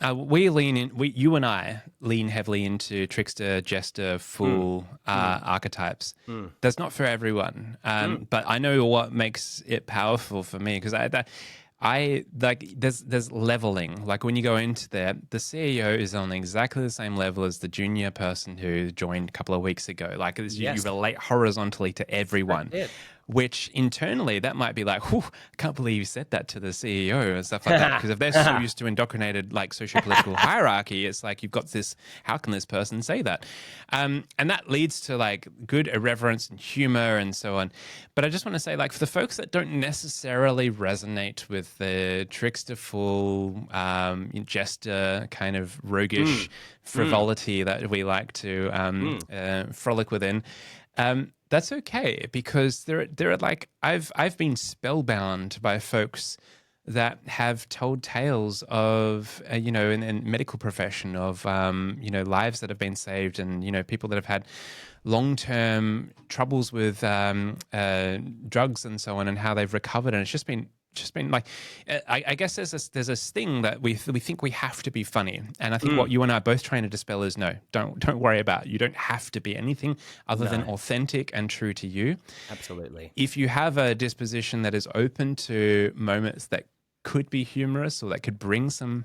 you and I lean heavily into trickster, jester, fool archetypes. That's not for everyone, but I know what makes it powerful for me because I like there's leveling. Like when you go into there, the CEO is on exactly the same level as the junior person who joined a couple of weeks ago. Like you relate horizontally to everyone. That's it. Which internally that might be like, whew, I can't believe you said that to the CEO and stuff like that. Because if they're so used to indoctrinated like socio-political hierarchy, it's like you've got this, how can this person say that? And that leads to like good irreverence and humor and so on. But I just want to say, like, for the folks that don't necessarily resonate with the trickster, fool, jester kind of roguish frivolity that we like to frolic within, that's okay, because there are like I've been spellbound by folks that have told tales of in medical profession of lives that have been saved, and people that have had long-term troubles with drugs and so on, and how they've recovered, and it's just been like, I guess there's this thing that we think we have to be funny, and I think what you and I are both trying to dispel is no, don't worry about it. You don't have to be anything other than authentic and true to you. Absolutely. If you have a disposition that is open to moments that could be humorous or that could bring some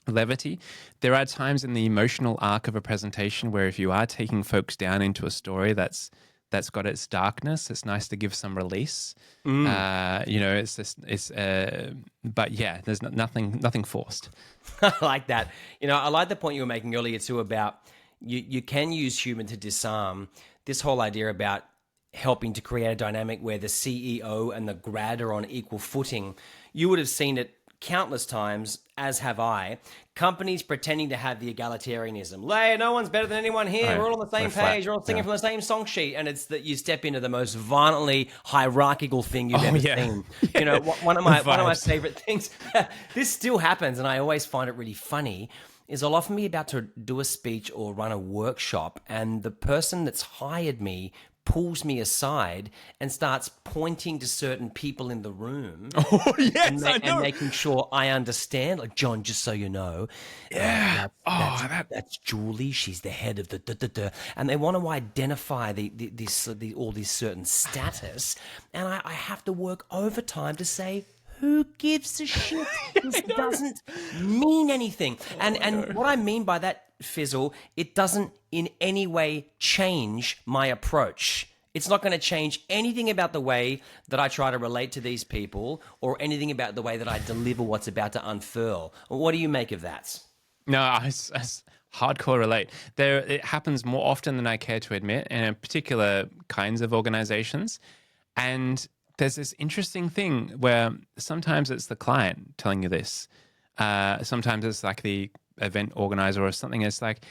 levity, there are times in the emotional arc of a presentation where if you are taking folks down into a story that's got its darkness, it's nice to give some release. But yeah, there's nothing forced. I like that. I like the point you were making earlier too about you can use humor to disarm this whole idea about helping to create a dynamic where the CEO and the grad are on equal footing. You would have seen it countless times, as have I, companies pretending to have the egalitarianism. Hey, no one's better than anyone here. We're all on the same page. We're all singing from the same song sheet. And it's that you step into the most violently hierarchical thing you've ever seen. One of my favorite things, this still happens, and I always find it really funny, is I'll often be about to do a speech or run a workshop, and the person that's hired me pulls me aside and starts pointing to certain people in the room. Oh, yes, I know. And making sure I understand. Like, John, just so you know, that's Julie. She's the head of the and they want to identify all this certain status. And I have to work overtime to say, who gives a shit? This doesn't mean anything. And what I mean by that, Fizzle, it doesn't in any way change my approach. It's not going to change anything about the way that I try to relate to these people or anything about the way that I deliver what's about to unfurl. What do you make of that? No, I hardcore relate. It happens more often than I care to admit in particular kinds of organizations. And there's this interesting thing where sometimes it's the client telling you this. Sometimes it's like the event organizer or something. It's like,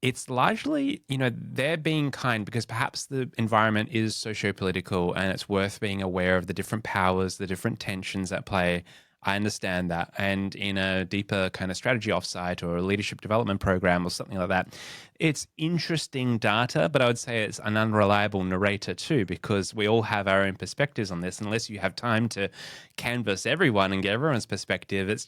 it's largely, they're being kind because perhaps the environment is socio-political and it's worth being aware of the different powers, the different tensions at play. I understand that. And in a deeper kind of strategy offsite or a leadership development program or something like that, it's interesting data, but I would say it's an unreliable narrator too, because we all have our own perspectives on this. Unless you have time to canvass everyone and get everyone's perspective, it's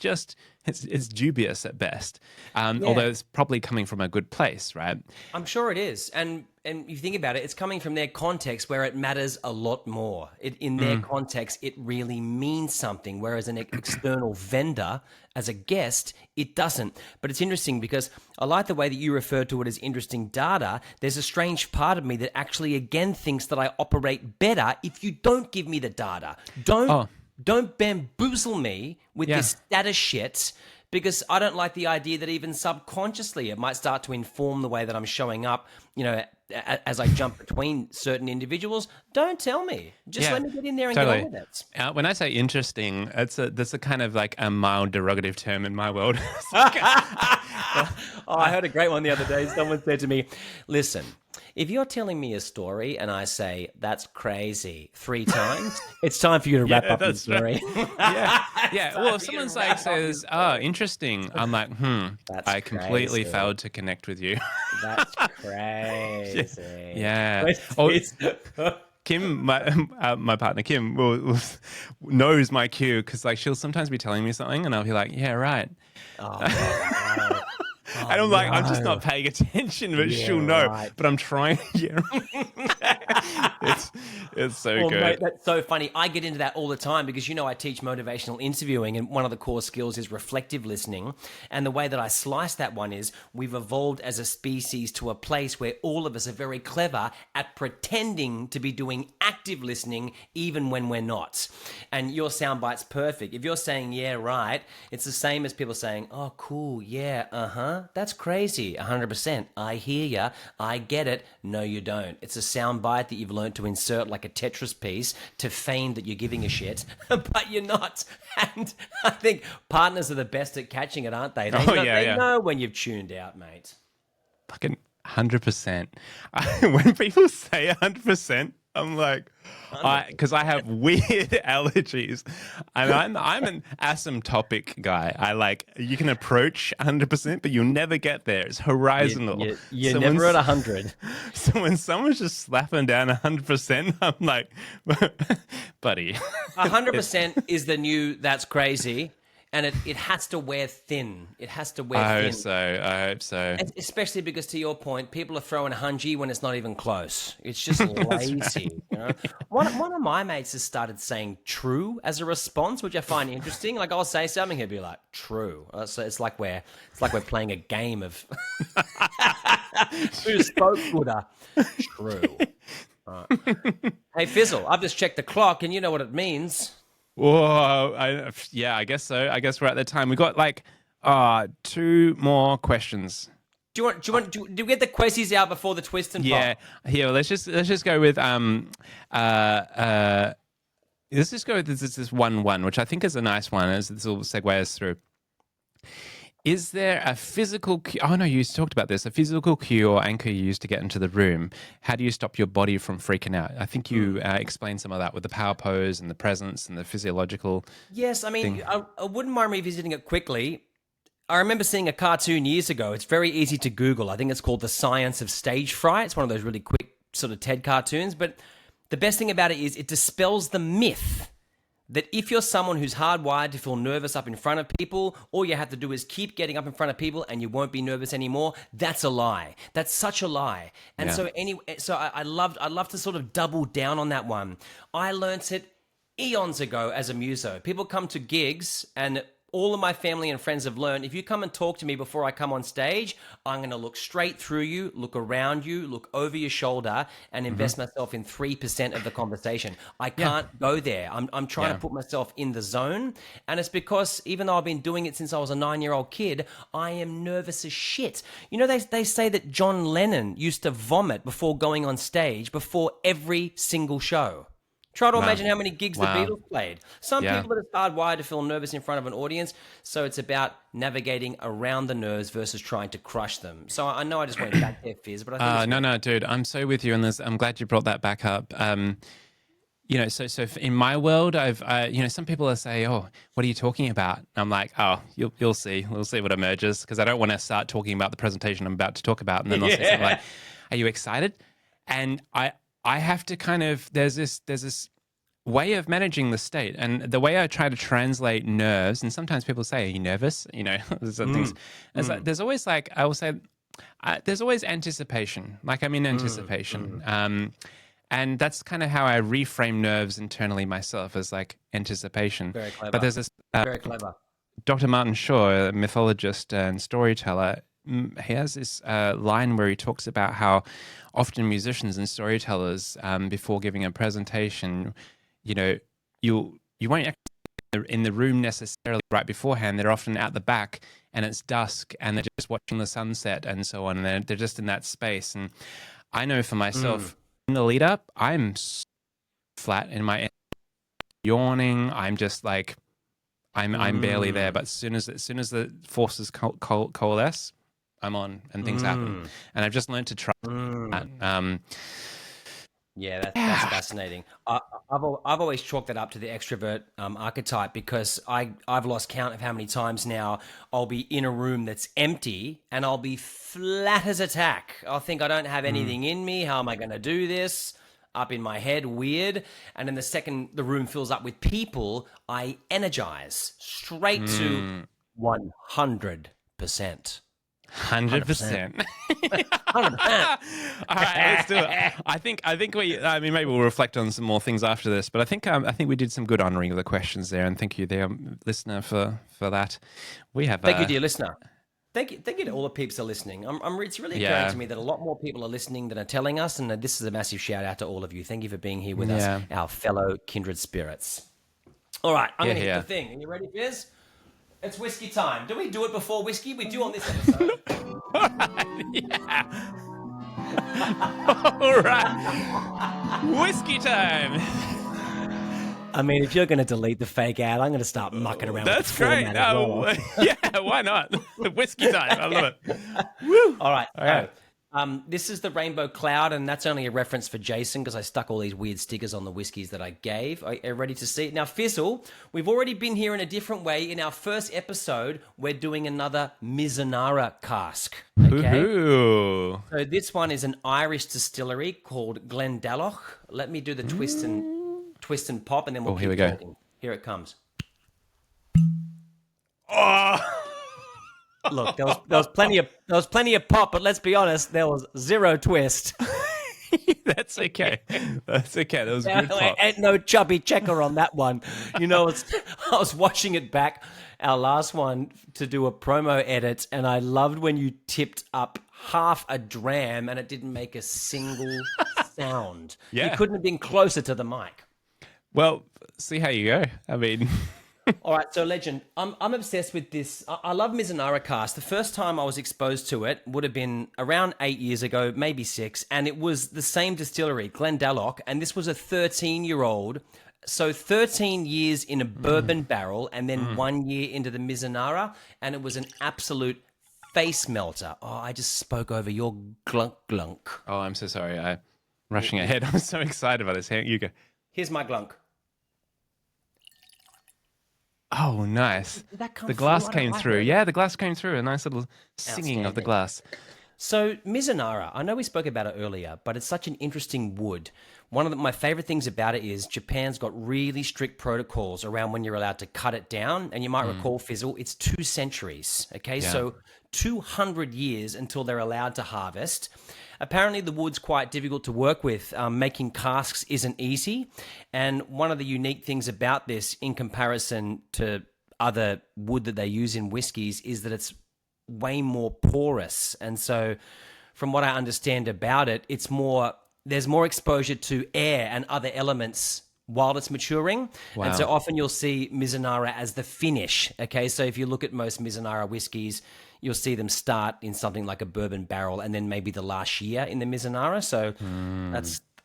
dubious at best. Although it's probably coming from a good place, right? I'm sure it is. And you think about it, it's coming from their context where it matters a lot more. In their context, it really means something, whereas an external vendor, as a guest, it doesn't. But it's interesting because I like the way that you refer to it as interesting data. There's a strange part of me that actually, again, thinks that I operate better if you don't give me the data. Don't bamboozle me with this status shit, because I don't like the idea that even subconsciously it might start to inform the way that I'm showing up, as I jump between certain individuals. Don't tell me. Just let me get in there and get on with it. When I say interesting, that's a kind of like a mild derogative term in my world. I heard a great one the other day. Someone said to me, listen, if you're telling me a story and I say, that's crazy 3 times, it's time for you to wrap up the story. Well, if someone says, oh, interesting, I'm like, that's I completely crazy. failed to connect with you. That's crazy. Yeah. Kim, my partner Kim, knows my cue because like she'll sometimes be telling me something and I'll be like, yeah, right. Oh, no. Oh, And I'm like, I'm just not no. paying attention, but Yeah, she'll know. right. But I'm trying. Yeah, it's it's so Well, mate, good. that's so funny. I get into that all the time because, I teach motivational interviewing, and one of the core skills is reflective listening. And the way that I slice that one is we've evolved as a species to a place where all of us are very clever at pretending to be doing active listening, even when we're not. And your soundbite's perfect. If you're saying, yeah, right, it's the same as people saying, oh, cool, yeah, that's crazy, 100%. I hear ya. I get it. No, you don't. It's a soundbite that you've learned to insert like a Tetris piece to feign that you're giving a shit, but you're not. And I think partners are the best at catching it, aren't they? They know when you've tuned out, mate. Fucking 100%. When people say 100%, I'm like, because I have weird allergies, and I'm an asymptotic guy. I like you can approach 100%, but you'll never get there. It's horizontal. You're So never at 100. So when someone's just slapping down 100%, I'm like, buddy, 100% is the new that's crazy. And it has to wear thin. It has to wear I thin. hope so. I hope so. And especially because, to your point, people are throwing 100 when it's not even close. It's just lazy. One of my mates has started saying "true" as a response, which I find interesting. Like I'll say something, he'll be like "true." So it's like we're playing a game of who spoke gooder. True. Hey Fizzle, I've just checked the clock, and you know what it means. Whoa, I guess so. I guess we're at the time. We got like 2 more questions. Do you get the quizzes out before the twist and pop? Here, let's just go with let's just go with this 1-1, which I think is a nice one, as this will segue us through. Is there a physical cue? Oh, no, you talked about this. A physical cue or anchor you use to get into the room. How do you stop your body from freaking out? I think you explained some of that with the power pose and the presence and the physiological. Yes, I mean, I wouldn't mind revisiting it quickly. I remember seeing a cartoon years ago. It's very easy to Google. I think it's called The Science of Stage Fright. It's one of those really quick sort of TED cartoons. But the best thing about it is it dispels the myth that if you're someone who's hardwired to feel nervous up in front of people, all you have to do is keep getting up in front of people and you won't be nervous anymore. That's a lie. That's such a lie. And so I love to sort of double down on that one. I learnt it eons ago as a muso. People come to gigs and all of my family and friends have learned, if you come and talk to me before I come on stage, I'm going to look straight through you, look around you, look over your shoulder, and invest myself in 3% of the conversation. I can't go there. I'm trying to put myself in the zone. And it's because even though I've been doing it since I was a 9-year-old kid, I am nervous as shit. They say that John Lennon used to vomit before going on stage before every single show. Try to imagine how many gigs the Beatles played. Some people are just hardwired to feel nervous in front of an audience, so it's about navigating around the nerves versus trying to crush them. So I know I just went back there, Fizz, but I think no, dude, I'm so with you on this. I'm glad you brought that back up. So in my world, I've some people are say, "Oh, what are you talking about?" And I'm like, "Oh, you'll see. We'll see what emerges," because I don't want to start talking about the presentation I'm about to talk about, and then they'll say something like, "Are you excited?" And I have to kind of there's this way of managing the state, and the way I try to translate nerves. And sometimes people say, "Are you nervous?" There's things. Like, there's always like I will say, there's always anticipation. Like I'm in anticipation, and that's kind of how I reframe nerves internally myself as like anticipation. very clever. But there's this Very clever. Dr. Martin Shaw, a mythologist and storyteller. He has this line where he talks about how often musicians and storytellers, before giving a presentation, you won't actually in the room necessarily right beforehand. They're often out the back, and it's dusk, and they're just watching the sunset and so on, and they're just in that space. And I know for myself, in the lead up, I'm flat in my yawning. I'm just like I'm barely there. But as soon as the forces coalesce, I'm on and things happen. And I've just learned to trust that. Yeah, that's fascinating. I've always chalked that up to the extrovert archetype because I've lost count of how many times now I'll be in a room that's empty and I'll be flat as a tack. I'll think I don't have anything in me. How am I going to do this? up in my head, weird. And then the second the room fills up with people, I energize straight to 100%. 100%. 100%. All right, let's do it. I mean, maybe we'll reflect on some more things after this, but I think we did some good honoring of the questions there, and thank you there, listener, for that. We have Thank you, dear listener. Thank you to all the peeps that are listening. It's really occurring to me that a lot more people are listening than are telling us, and this is a massive shout out to all of you. Thank you for being here with us, our fellow kindred spirits. All right, I'm going to hit the thing. Are you ready, Fizz? It's whiskey time. Do we do it before whiskey? We do on this episode. All right. Whiskey time. I mean, if you're going to delete the fake ad, I'm going to start mucking around with the great. format as well. Yeah, why not? Whiskey time. I love it. Woo. All right. This is the Rainbow Cloud, and that's only a reference for Jason because I stuck all these weird stickers on the whiskies that I gave. Are you ready to see it? Now, Fizzle, we've already been here in a different way. In our first episode, we're doing another Mizunara cask. Okay? Ooh. So this one is an Irish distillery called Glendalough. Let me do the twist and pop, and then we'll keep talking. Here it comes. Oh. Look, there was plenty of pop, but let's be honest, there was zero twist. That's okay. That's okay. That was good pop. Ain't no chubby checker on that one. You know, I was watching it back, our last one, to do a promo edit, and I loved when you tipped up half a dram and it didn't make a single sound. Yeah. You couldn't have been closer to the mic. Well, see how you go. I mean... All right, so Legend, I'm obsessed with this. I love Mizunara cask. The first time I was exposed to it would have been around 8 years ago, maybe 6, and it was the same distillery, Glendalough, and this was a 13-year-old. So 13 years in a bourbon barrel, and then 1 year into the Mizunara, and it was an absolute face melter. Oh, I just spoke over your glunk glunk. Oh, I'm so sorry. I'm rushing ahead. I'm so excited about this. Here you go. Here's my glunk. Oh, nice. Did that come the through? glass I came don't through. like it. Yeah, the glass came through. A nice little singing of the glass. So Mizunara, I know we spoke about it earlier, but it's such an interesting wood. One of my favorite things about it is Japan's got really strict protocols around when you're allowed to cut it down. And you might recall, Fizzle, it's 2 centuries. Okay, so 200 years until they're allowed to harvest. Apparently, the wood's quite difficult to work with. Making casks isn't easy. And one of the unique things about this, in comparison to other wood that they use in whiskies, is that it's way more porous. And so, from what I understand about it, there's more exposure to air and other elements while it's maturing. Wow. And so often you'll see Mizunara as the finish. Okay, so if you look at most Mizunara whiskies, you'll see them start in something like a bourbon barrel and then maybe the last year in the Mizunara. So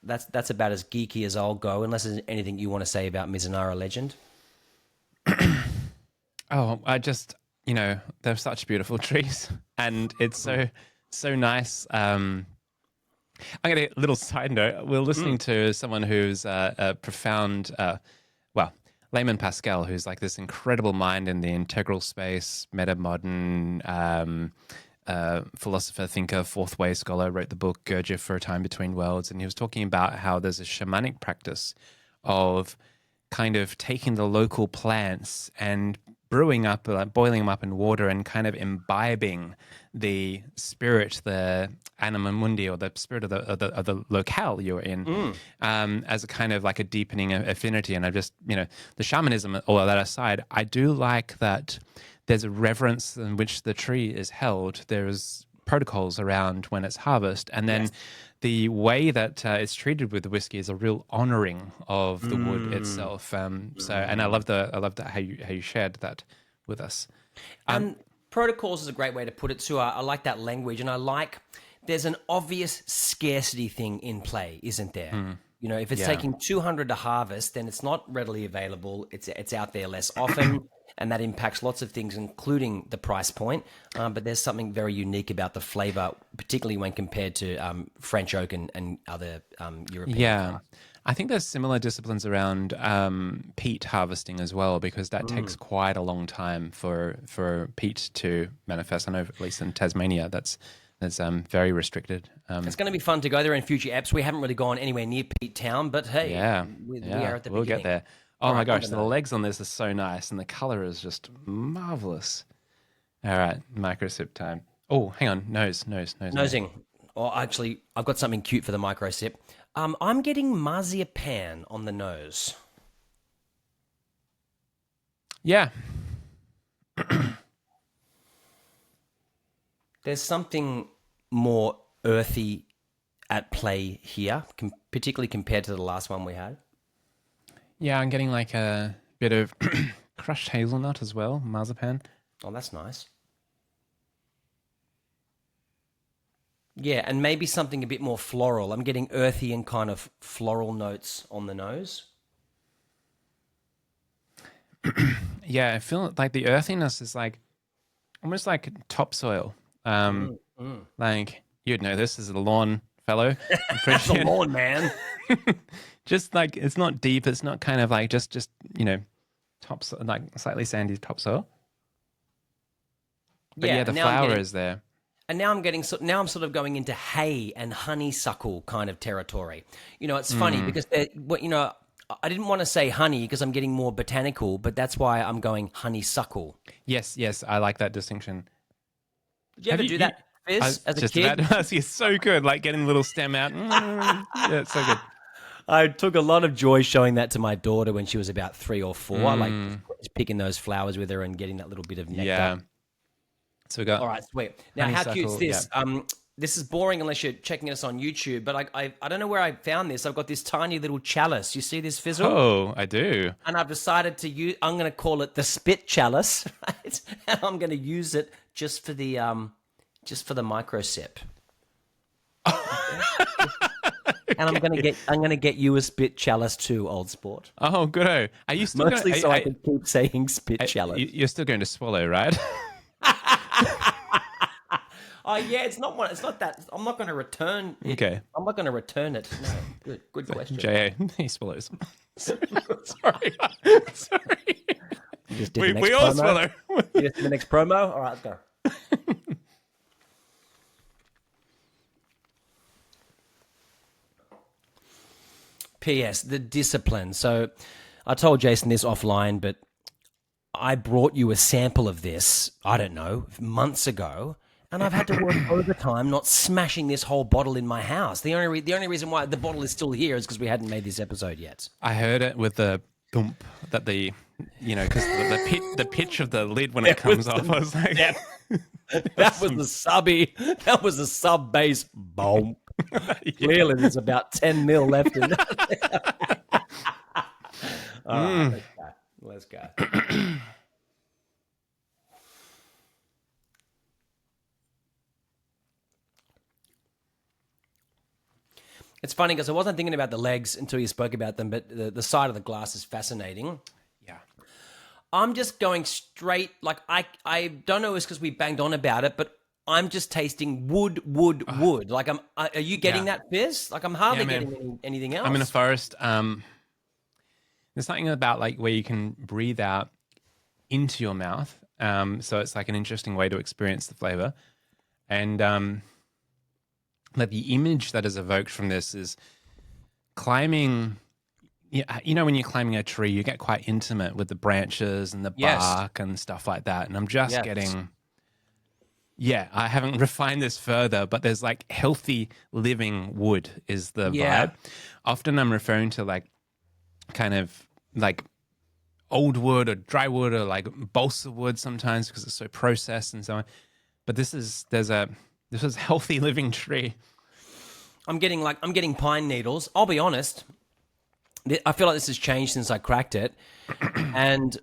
that's about as geeky as I'll go, unless there's anything you want to say about Mizunara, Legend. Oh, they're such beautiful trees, and it's so nice. I'm going to a little side note. We're listening to someone who's a profound, Layman Pascal, who's like this incredible mind in the integral space, meta-modern philosopher, thinker, fourth way scholar, wrote the book Gurdjieff for a Time Between Worlds. And he was talking about how there's a shamanic practice of kind of taking the local plants and boiling them up in water and kind of imbibing the spirit, the anima mundi, or the spirit of the locale you're in, as a kind of like a deepening affinity. And I just, the shamanism, all of that aside, I do like that there's a reverence in which the tree is held. There's protocols around when it's harvest, and then the way that it's treated with the whiskey is a real honoring of the wood itself. And I love that how you shared that with us. And protocols is a great way to put it too. I like that language, and there's an obvious scarcity thing in play, isn't there? If it's taking 200 to harvest, then it's not readily available. It's out there less often, and that impacts lots of things, including the price point. But there's something very unique about the flavor, particularly when compared to French oak and other European. Yeah. I think there's similar disciplines around peat harvesting as well, because that takes quite a long time for peat to manifest. I know, at least in Tasmania, that's It's very restricted. It's going to be fun to go there in future eps. We haven't really gone anywhere near Pete Town, but hey, Yeah, we yeah, are at the we'll beginning. get there. Oh All my right, gosh, on the the nose. legs on this are so nice, and the color is just marvelous. All right, micro sip time. Oh, hang on, nose. Nosing. Or actually, I've got something cute for the micro sip. I'm getting marzipan on the nose. Yeah, There's something more earthy at play here, particularly compared to the last one we had. yeah, I'm getting like a bit of crushed hazelnut as well, marzipan. Oh, that's nice. Yeah, and maybe something a bit more floral. I'm getting earthy and kind of floral notes on the nose. Yeah, I feel like the earthiness is like almost like topsoil. Like you'd know this as a lawn fellow. I'm pretty That's a sure. lawn, man. Just like it's not deep. It's not kind of like just topsoil, like slightly sandy topsoil. But yeah, the and now I'm flower getting, is there. and now I'm getting now I'm sort of going into hay and honeysuckle kind of territory. It's funny because I didn't want to say honey because I'm getting more botanical, but that's why I'm going honeysuckle. Yes, I like that distinction. Did you ever do that, I Fizz, was as a just kid? about to ask you. So good, like getting a little stem out. Yeah, it's so good. I took a lot of joy showing that to my daughter when she was about 3 or 4, like just picking those flowers with her and getting that little bit of nectar. Yeah. So we got All right, sweet. Now, how cute is honeysuckle, this? This is boring unless you're checking us on YouTube, but I don't know where I found this. I've got this tiny little chalice. You see this, Fizzle? Oh, I do. And I've decided to use. I'm going to call it the spit chalice, right? And I'm going to use it just for the micro sip. And I'm gonna get you a spit chalice too, old sport. Oh, good. Are you still Mostly gonna, so I can keep saying spit chalice. You're still going to swallow, right? Oh yeah, it's not one. It's not that. I'm not going to return it. Okay. I'm not going to return it. No, good question. J.A. He swallows. Sorry. Sorry. You just did the next We all promo? swallow. You just did the next promo. All right, let's go. P.S. The discipline. So, I told Jason this offline, but I brought you a sample of this. I don't know, months ago. And I've had to work overtime not smashing this whole bottle in my house. The only reason why the bottle is still here is because we hadn't made this episode yet. I heard it with the thump that because the pitch of the lid when it comes off, I was like, That was the subby. That was the sub bass boom. Clearly, there's about 10 mil left in that. All right, let's go. It's funny because I wasn't thinking about the legs until you spoke about them, but the side of the glass is fascinating. yeah. I'm just going straight, like I don't know if it's because we banged on about it, but I'm just tasting wood. Like are you getting Yeah. that, Fizz? Like I'm hardly Yeah, man. getting anything else. I'm in a forest. There's something about like where you can breathe out into your mouth. So it's like an interesting way to experience the flavor. And like the image that is evoked from this is climbing. Yeah, when you're climbing a tree, you get quite intimate with the branches and the Yes. bark and stuff like that. And I'm just Yes. getting. Yeah, I haven't refined this further, but there's like healthy living wood is the Yeah. vibe. Often I'm referring to like kind of like old wood or dry wood or like balsa wood sometimes because it's so processed and so on. But this is healthy living tree. I'm getting pine needles. I'll be honest. I feel like this has changed since I cracked it, and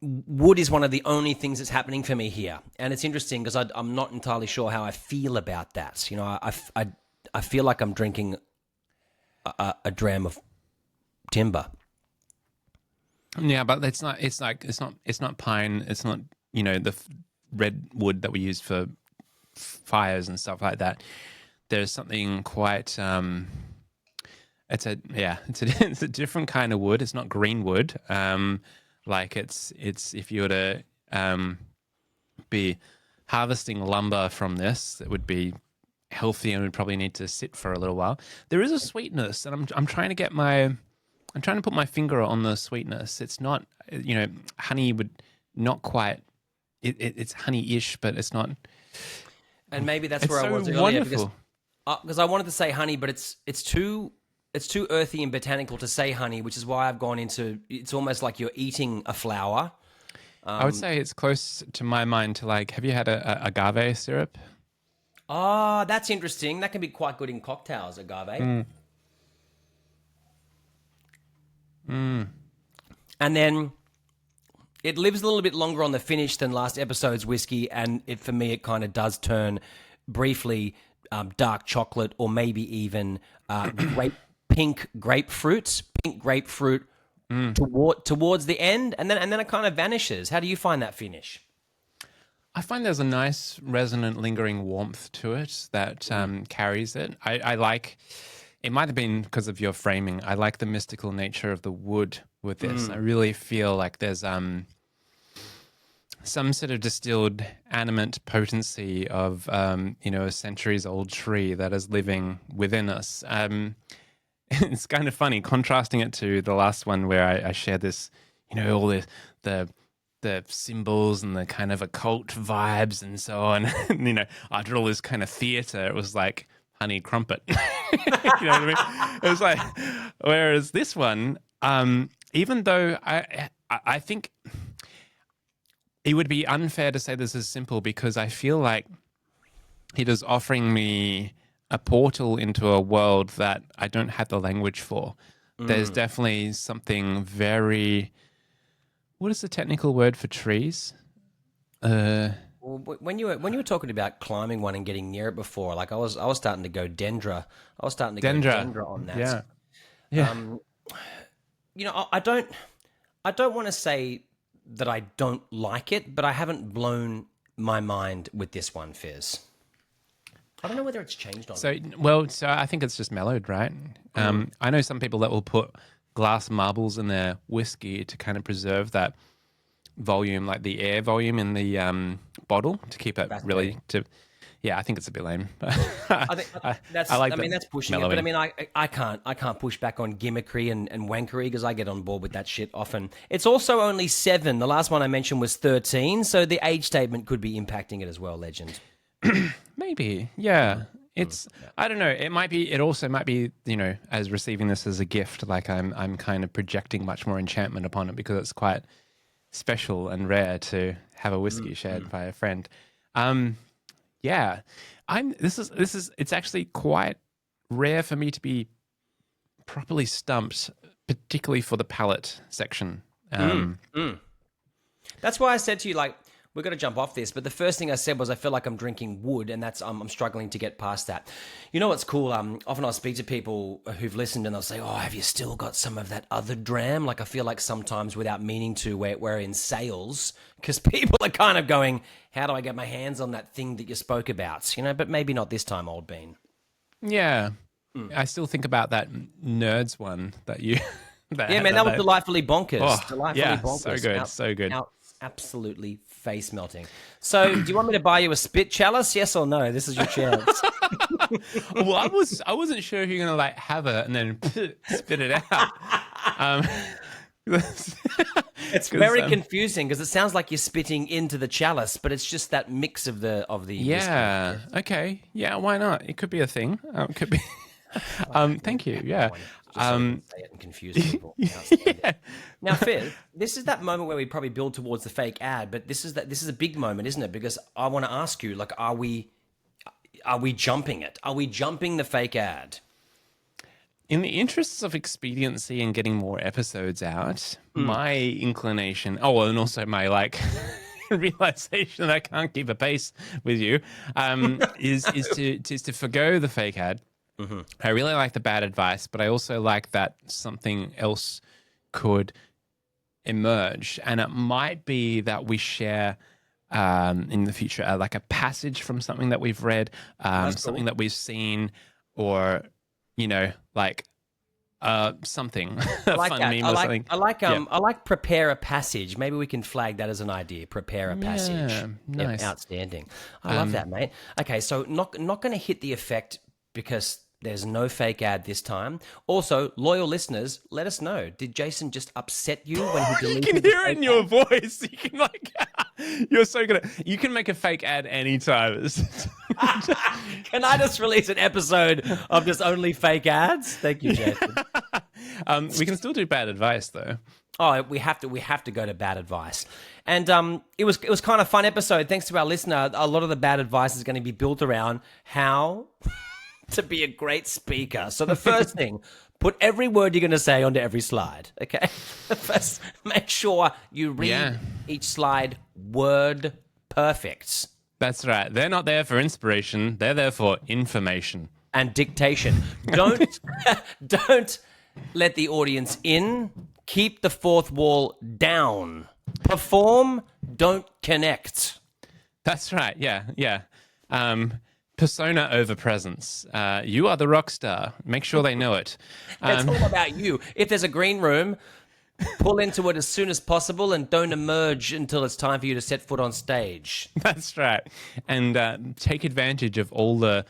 wood is one of the only things that's happening for me here, and it's interesting because I'm not entirely sure how I feel about that. I feel like I'm drinking a dram of timber. Yeah, but it's not pine. It's not the red wood that we use for fires and stuff like that. There's something quite. It's a different kind of wood. It's not green wood. Like it's if you were to be harvesting lumber from this that would be healthy and would probably need to sit for a little while. There is a sweetness, and I'm trying to I'm trying to put my finger on the sweetness. It's not, honey would not quite. It's honey-ish, but it's not. And maybe that's It's where I so was earlier wonderful. because I wanted to say honey, but it's too earthy and botanical to say honey, which is why I've gone into it's almost like you're eating a flower. I would say it's close to my mind to like. Have you had a agave syrup? Oh, that's interesting. That can be quite good in cocktails, agave. And then it lives a little bit longer on the finish than last episode's whiskey, and for me, it kind of does turn briefly dark chocolate or maybe even pink grapefruit towards the end, and then it kind of vanishes. How do you find that finish? I find there's a nice, resonant, lingering warmth to it that carries it. I like. It might have been because of your framing. I like the mystical nature of the wood with this. I really feel like there's some sort of distilled animate potency of a centuries-old tree that is living within us. It's kind of funny contrasting it to the last one where I shared this, all the symbols and the kind of occult vibes and so on. After all this kind of theater, it was like honey crumpet. You know what I mean? It was like, whereas this one, even though I think it would be unfair to say this is simple because I feel like it is offering me a portal into a world that I don't have the language for. There's definitely something very. What is the technical word for trees? Well, when you were talking about climbing one and getting near it before, like I was starting to go dendra. I was starting to go dendra on that. Yeah. Yeah. I don't want to say that I don't like it, but I haven't blown my mind with this one, Fizz. I don't know whether it's changed on me. So I think it's just mellowed, right? I know some people that will put glass marbles in their whiskey to kind of preserve that volume, like the air volume in the bottle, to keep it really to. Yeah, I think it's a bit lame. I think that's. I mean, that's pushing mellowing. it. But I mean, I can't push back on gimmickry and wankery because I get on board with that shit often. It's also only 7. The last one I mentioned was 13, so the age statement could be impacting it as well. Legend. Maybe, yeah. It's I don't know. It might be. It also might be. As receiving this as a gift, like I'm kind of projecting much more enchantment upon it because it's quite special and rare to have a whiskey shared by a friend. Yeah, This is. It's actually quite rare for me to be properly stumped, particularly for the palate section. That's why I said to you, like, we're going to jump off this, but the first thing I said was I feel like I'm drinking wood, and that's I'm struggling to get past that. You know what's cool? Often I'll speak to people who've listened, and they'll say, "Oh, have you still got some of that other dram?" Like I feel like sometimes, without meaning to, we're in sales because people are kind of going, "How do I get my hands on that thing that you spoke about?" But maybe not this time, old bean. Yeah, I still think about that nerds one that you. Yeah, man, that was delightfully bonkers. Oh, delightfully yeah, bonkers. so good. Absolutely face melting. So, do you want me to buy you a spit chalice? Yes or no? This is your chance. Well, I wasn't sure if you're gonna like have it and then spit it out. It's very confusing because it sounds like you're spitting into the chalice, but it's just that mix of the. Yeah. whiskey. Okay. Yeah. Why not? It could be a thing. It could be. Thank you. Yeah. Just so you can say it and confuse people. Yeah. Now, Phil, this is that moment where we probably build towards the fake ad, but this is a big moment, isn't it? Because I want to ask you, like, are we jumping it? Are we jumping the fake ad? In the interests of expediency and getting more episodes out, my inclination, and also my realization that I can't keep a pace with you, is to forgo the fake ad. Mm-hmm. I really like the bad advice, but I also like that something else could emerge, and it might be that we share in the future like a passage from something that we've read, something that we've seen, or like something, I a like fun that. meme or something. Yeah. I like prepare a passage. Maybe we can flag that as an idea. Prepare a passage. Yeah, Yep, nice. outstanding. I love that, mate. Okay, so not going to hit the effect because there's no fake ad this time. Also, loyal listeners, let us know. Did Jason just upset you when he You deleted can the hear it fake in your ad? voice. You can like, you're so good at. You can make a fake ad anytime. Can I just release an episode of just only fake ads? Thank you, Jason. We can still do bad advice though. Oh, we have to go to bad advice, and it was kind of a fun episode. Thanks to our listener, a lot of the bad advice is going to be built around how to be a great speaker. So the first thing, put every word you're going to say onto every slide. Okay, first make sure you read each slide word perfect That's right. They're not there for inspiration. They're there for information. and dictation. Don't let the audience in. Keep the fourth wall down. Perform, don't connect. That's right. Yeah, yeah. Persona over presence. You are the rock star. Make sure they know it. It's all about you. If there's a green room, pull into it as soon as possible and don't emerge until it's time for you to set foot on stage. That's right. And take advantage of all the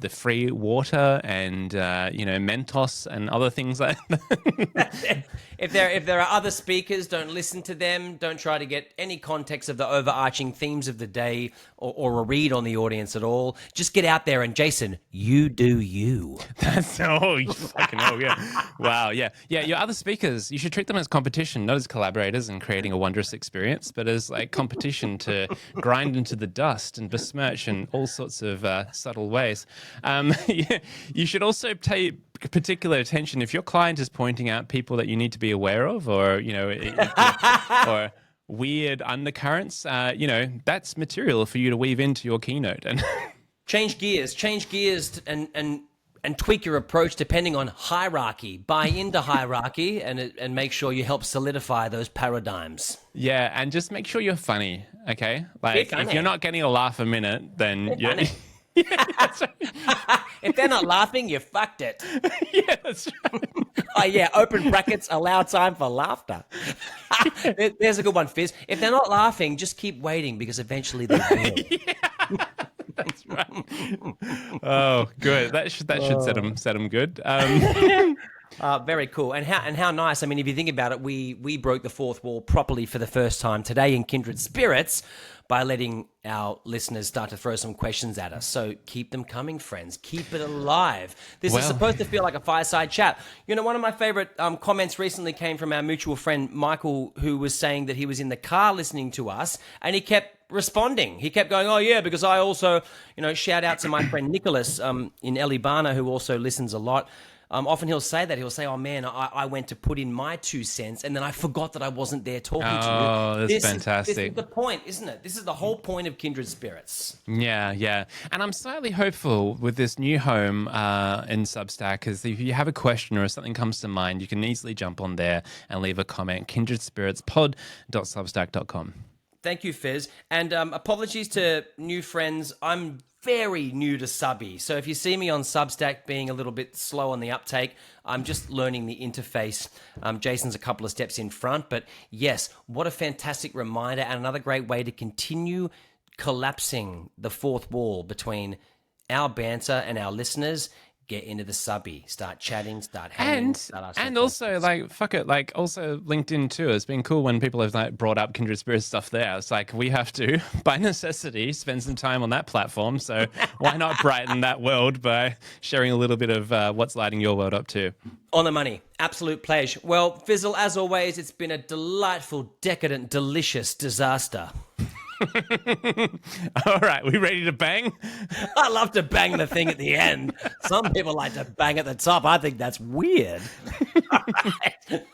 free water and Mentos and other things like that. If there are other speakers, don't listen to them. Don't try to get any context of the overarching themes of the day or a read on the audience at all. Just get out there and, Jason, you do you. That's you fucking yeah. Wow, yeah. Yeah, your other speakers, you should treat them as competition, not as collaborators and creating a wondrous experience, but as like competition to grind into the dust and besmirch in all sorts of subtle ways. You should also pay particular attention if your client is pointing out people that you need to be aware of, or or weird undercurrents. That's material for you to weave into your keynote and Change gears and tweak your approach depending on hierarchy. Buy into hierarchy and make sure you help solidify those paradigms. yeah, and just make sure you're funny. Okay, like if you're not getting a laugh a minute, then you're. Yeah, that's right. If they're not laughing, you fucked it. Yeah, that's right. Oh, yeah, open brackets, allow time for laughter. There's a good one, Fizz. If they're not laughing, just keep waiting because eventually they will. Yeah, that's right. Oh, good. That should set them good. Very cool. And how nice. I mean, if you think about it, we broke the fourth wall properly for the first time today in Kindred Spirits by letting our listeners start to throw some questions at us. So keep them coming, friends. Keep it alive. This is supposed to feel like a fireside chat. You know, one of my favorite comments recently came from our mutual friend, Michael, who was saying that he was in the car listening to us and he kept responding. He kept going, oh, yeah, because I also, shout out to my friend Nicholas in Elibana, who also listens a lot. Often he'll say that. He'll say, oh, man, I went to put in my 2 cents and then I forgot that I wasn't there talking to you. Oh, that's fantastic. This is the point, isn't it? This is the whole point of Kindred Spirits. Yeah, yeah. And I'm slightly hopeful with this new home in Substack, because if you have a question or something comes to mind, you can easily jump on there and leave a comment. kindredspiritspod.substack.com. Thank you, Fizz. And apologies to new friends. I'm very new to Subby. So if you see me on Substack being a little bit slow on the uptake, I'm just learning the interface. Jason's a couple of steps in front. But yes, what a fantastic reminder and another great way to continue collapsing the fourth wall between our banter and our listeners. Get into the subby, start chatting, start hanging, and also fuck it, also LinkedIn too. It's been cool when people have brought up Kindred Spirits stuff there. It's like we have to, by necessity, spend some time on that platform. So why not brighten that world by sharing a little bit of what's lighting your world up too? On the money. Absolute pleasure. Well, Fizzle, as always, it's been a delightful, decadent, delicious disaster. All right, we ready to bang? I love to bang the thing at the end. Some people like to bang at the top. I think that's weird. All right.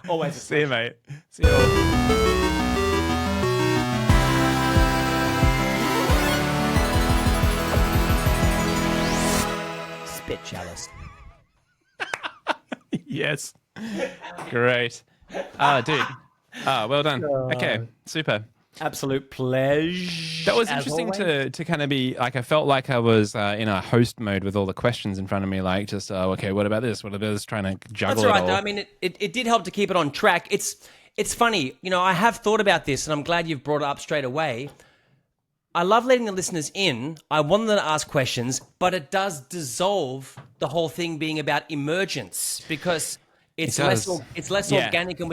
Always. See you, mate. See you all. Spit chalice. Yes. Great. Dude. Well done. Okay, super. Absolute pleasure. That was as interesting always. to kind of be like, I felt like I was in a host mode with all the questions in front of me, like just, okay, what about this? What about this? Trying to That's juggle all it right, though. all. I mean, it did help to keep it on track. It's funny. I have thought about this, and I'm glad you've brought it up straight away. I love letting the listeners in. I want them to ask questions, but it does dissolve the whole thing being about emergence because it's does. less Yeah. organic, and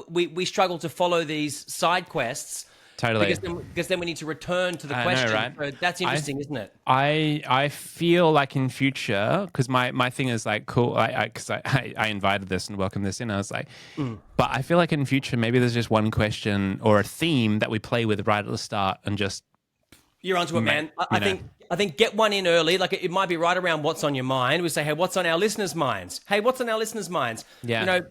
we struggle to follow these side quests Totally. because then we need to return to the I know, question. right? So that's interesting, isn't it? I feel like in future, because my thing is like, cool, because I invited this and welcomed this in. I was like, but I feel like in future, maybe there's just one question or a theme that we play with right at the start and just, You're onto it, man. I you know. think get one in early. Like it might be right around what's on your mind. We say, hey, what's on our listeners' minds? Hey, what's on our listeners' minds? Yeah.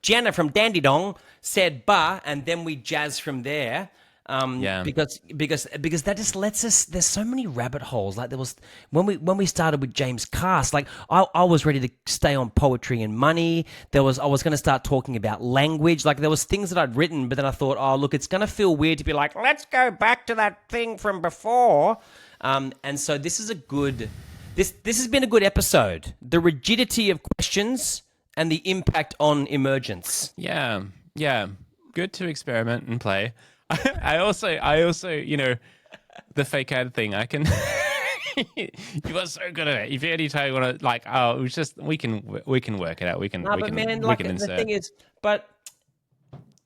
Jana from Dandy Dong said "ba," and then we jazz from there. Yeah. Because that just lets us. There's so many rabbit holes. Like there was when we started with James Cast. Like I was ready to stay on poetry and money. I was going to start talking about language. Like there was things that I'd written, but then I thought, oh look, it's going to feel weird to be like, let's go back to that thing from before. And so this is a good. This has been a good episode. The rigidity of questions and the impact on emergence. Yeah, yeah, good to experiment and play. I also, the fake ad thing. I can. You are so good at it. If anytime you want to, like, oh, it was just we can work it out. We can, No, we but can, man, we like can the insert. thing is, but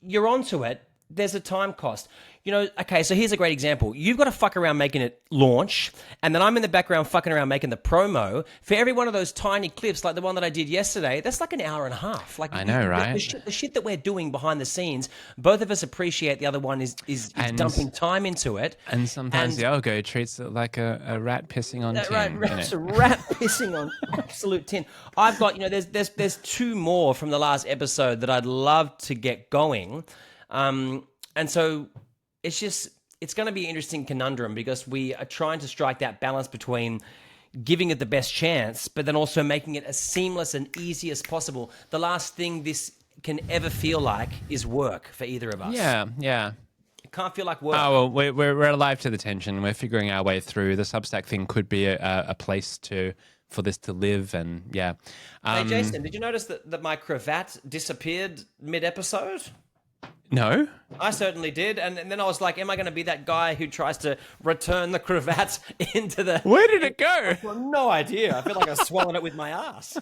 you're onto it. There's a time cost. Okay, so here's a great example. You've got to fuck around making it launch, and then I'm in the background fucking around making the promo. For every one of those tiny clips, like the one that I did yesterday, that's like an hour and a half. Like I know, right? The shit that we're doing behind the scenes, both of us appreciate. The other one is dumping time into it. And sometimes the algo treats it like a rat pissing on tin. Right, it's a rat pissing on absolute tin. I've got, there's two more from the last episode that I'd love to get going. And so it's going to be an interesting conundrum because we are trying to strike that balance between giving it the best chance, but then also making it as seamless and easy as possible. The last thing this can ever feel like is work for either of us. Yeah. It can't feel like work. Oh, well, we're alive to the tension. We're figuring our way through. The Substack thing could be a place for this to live, and yeah. Hey, Jason, did you notice that my cravat disappeared mid-episode? No? I certainly did. And then I was like, am I going to be that guy who tries to return the cravat into the... Where did it go? Well, no idea. I feel like I swallowed it with my ass.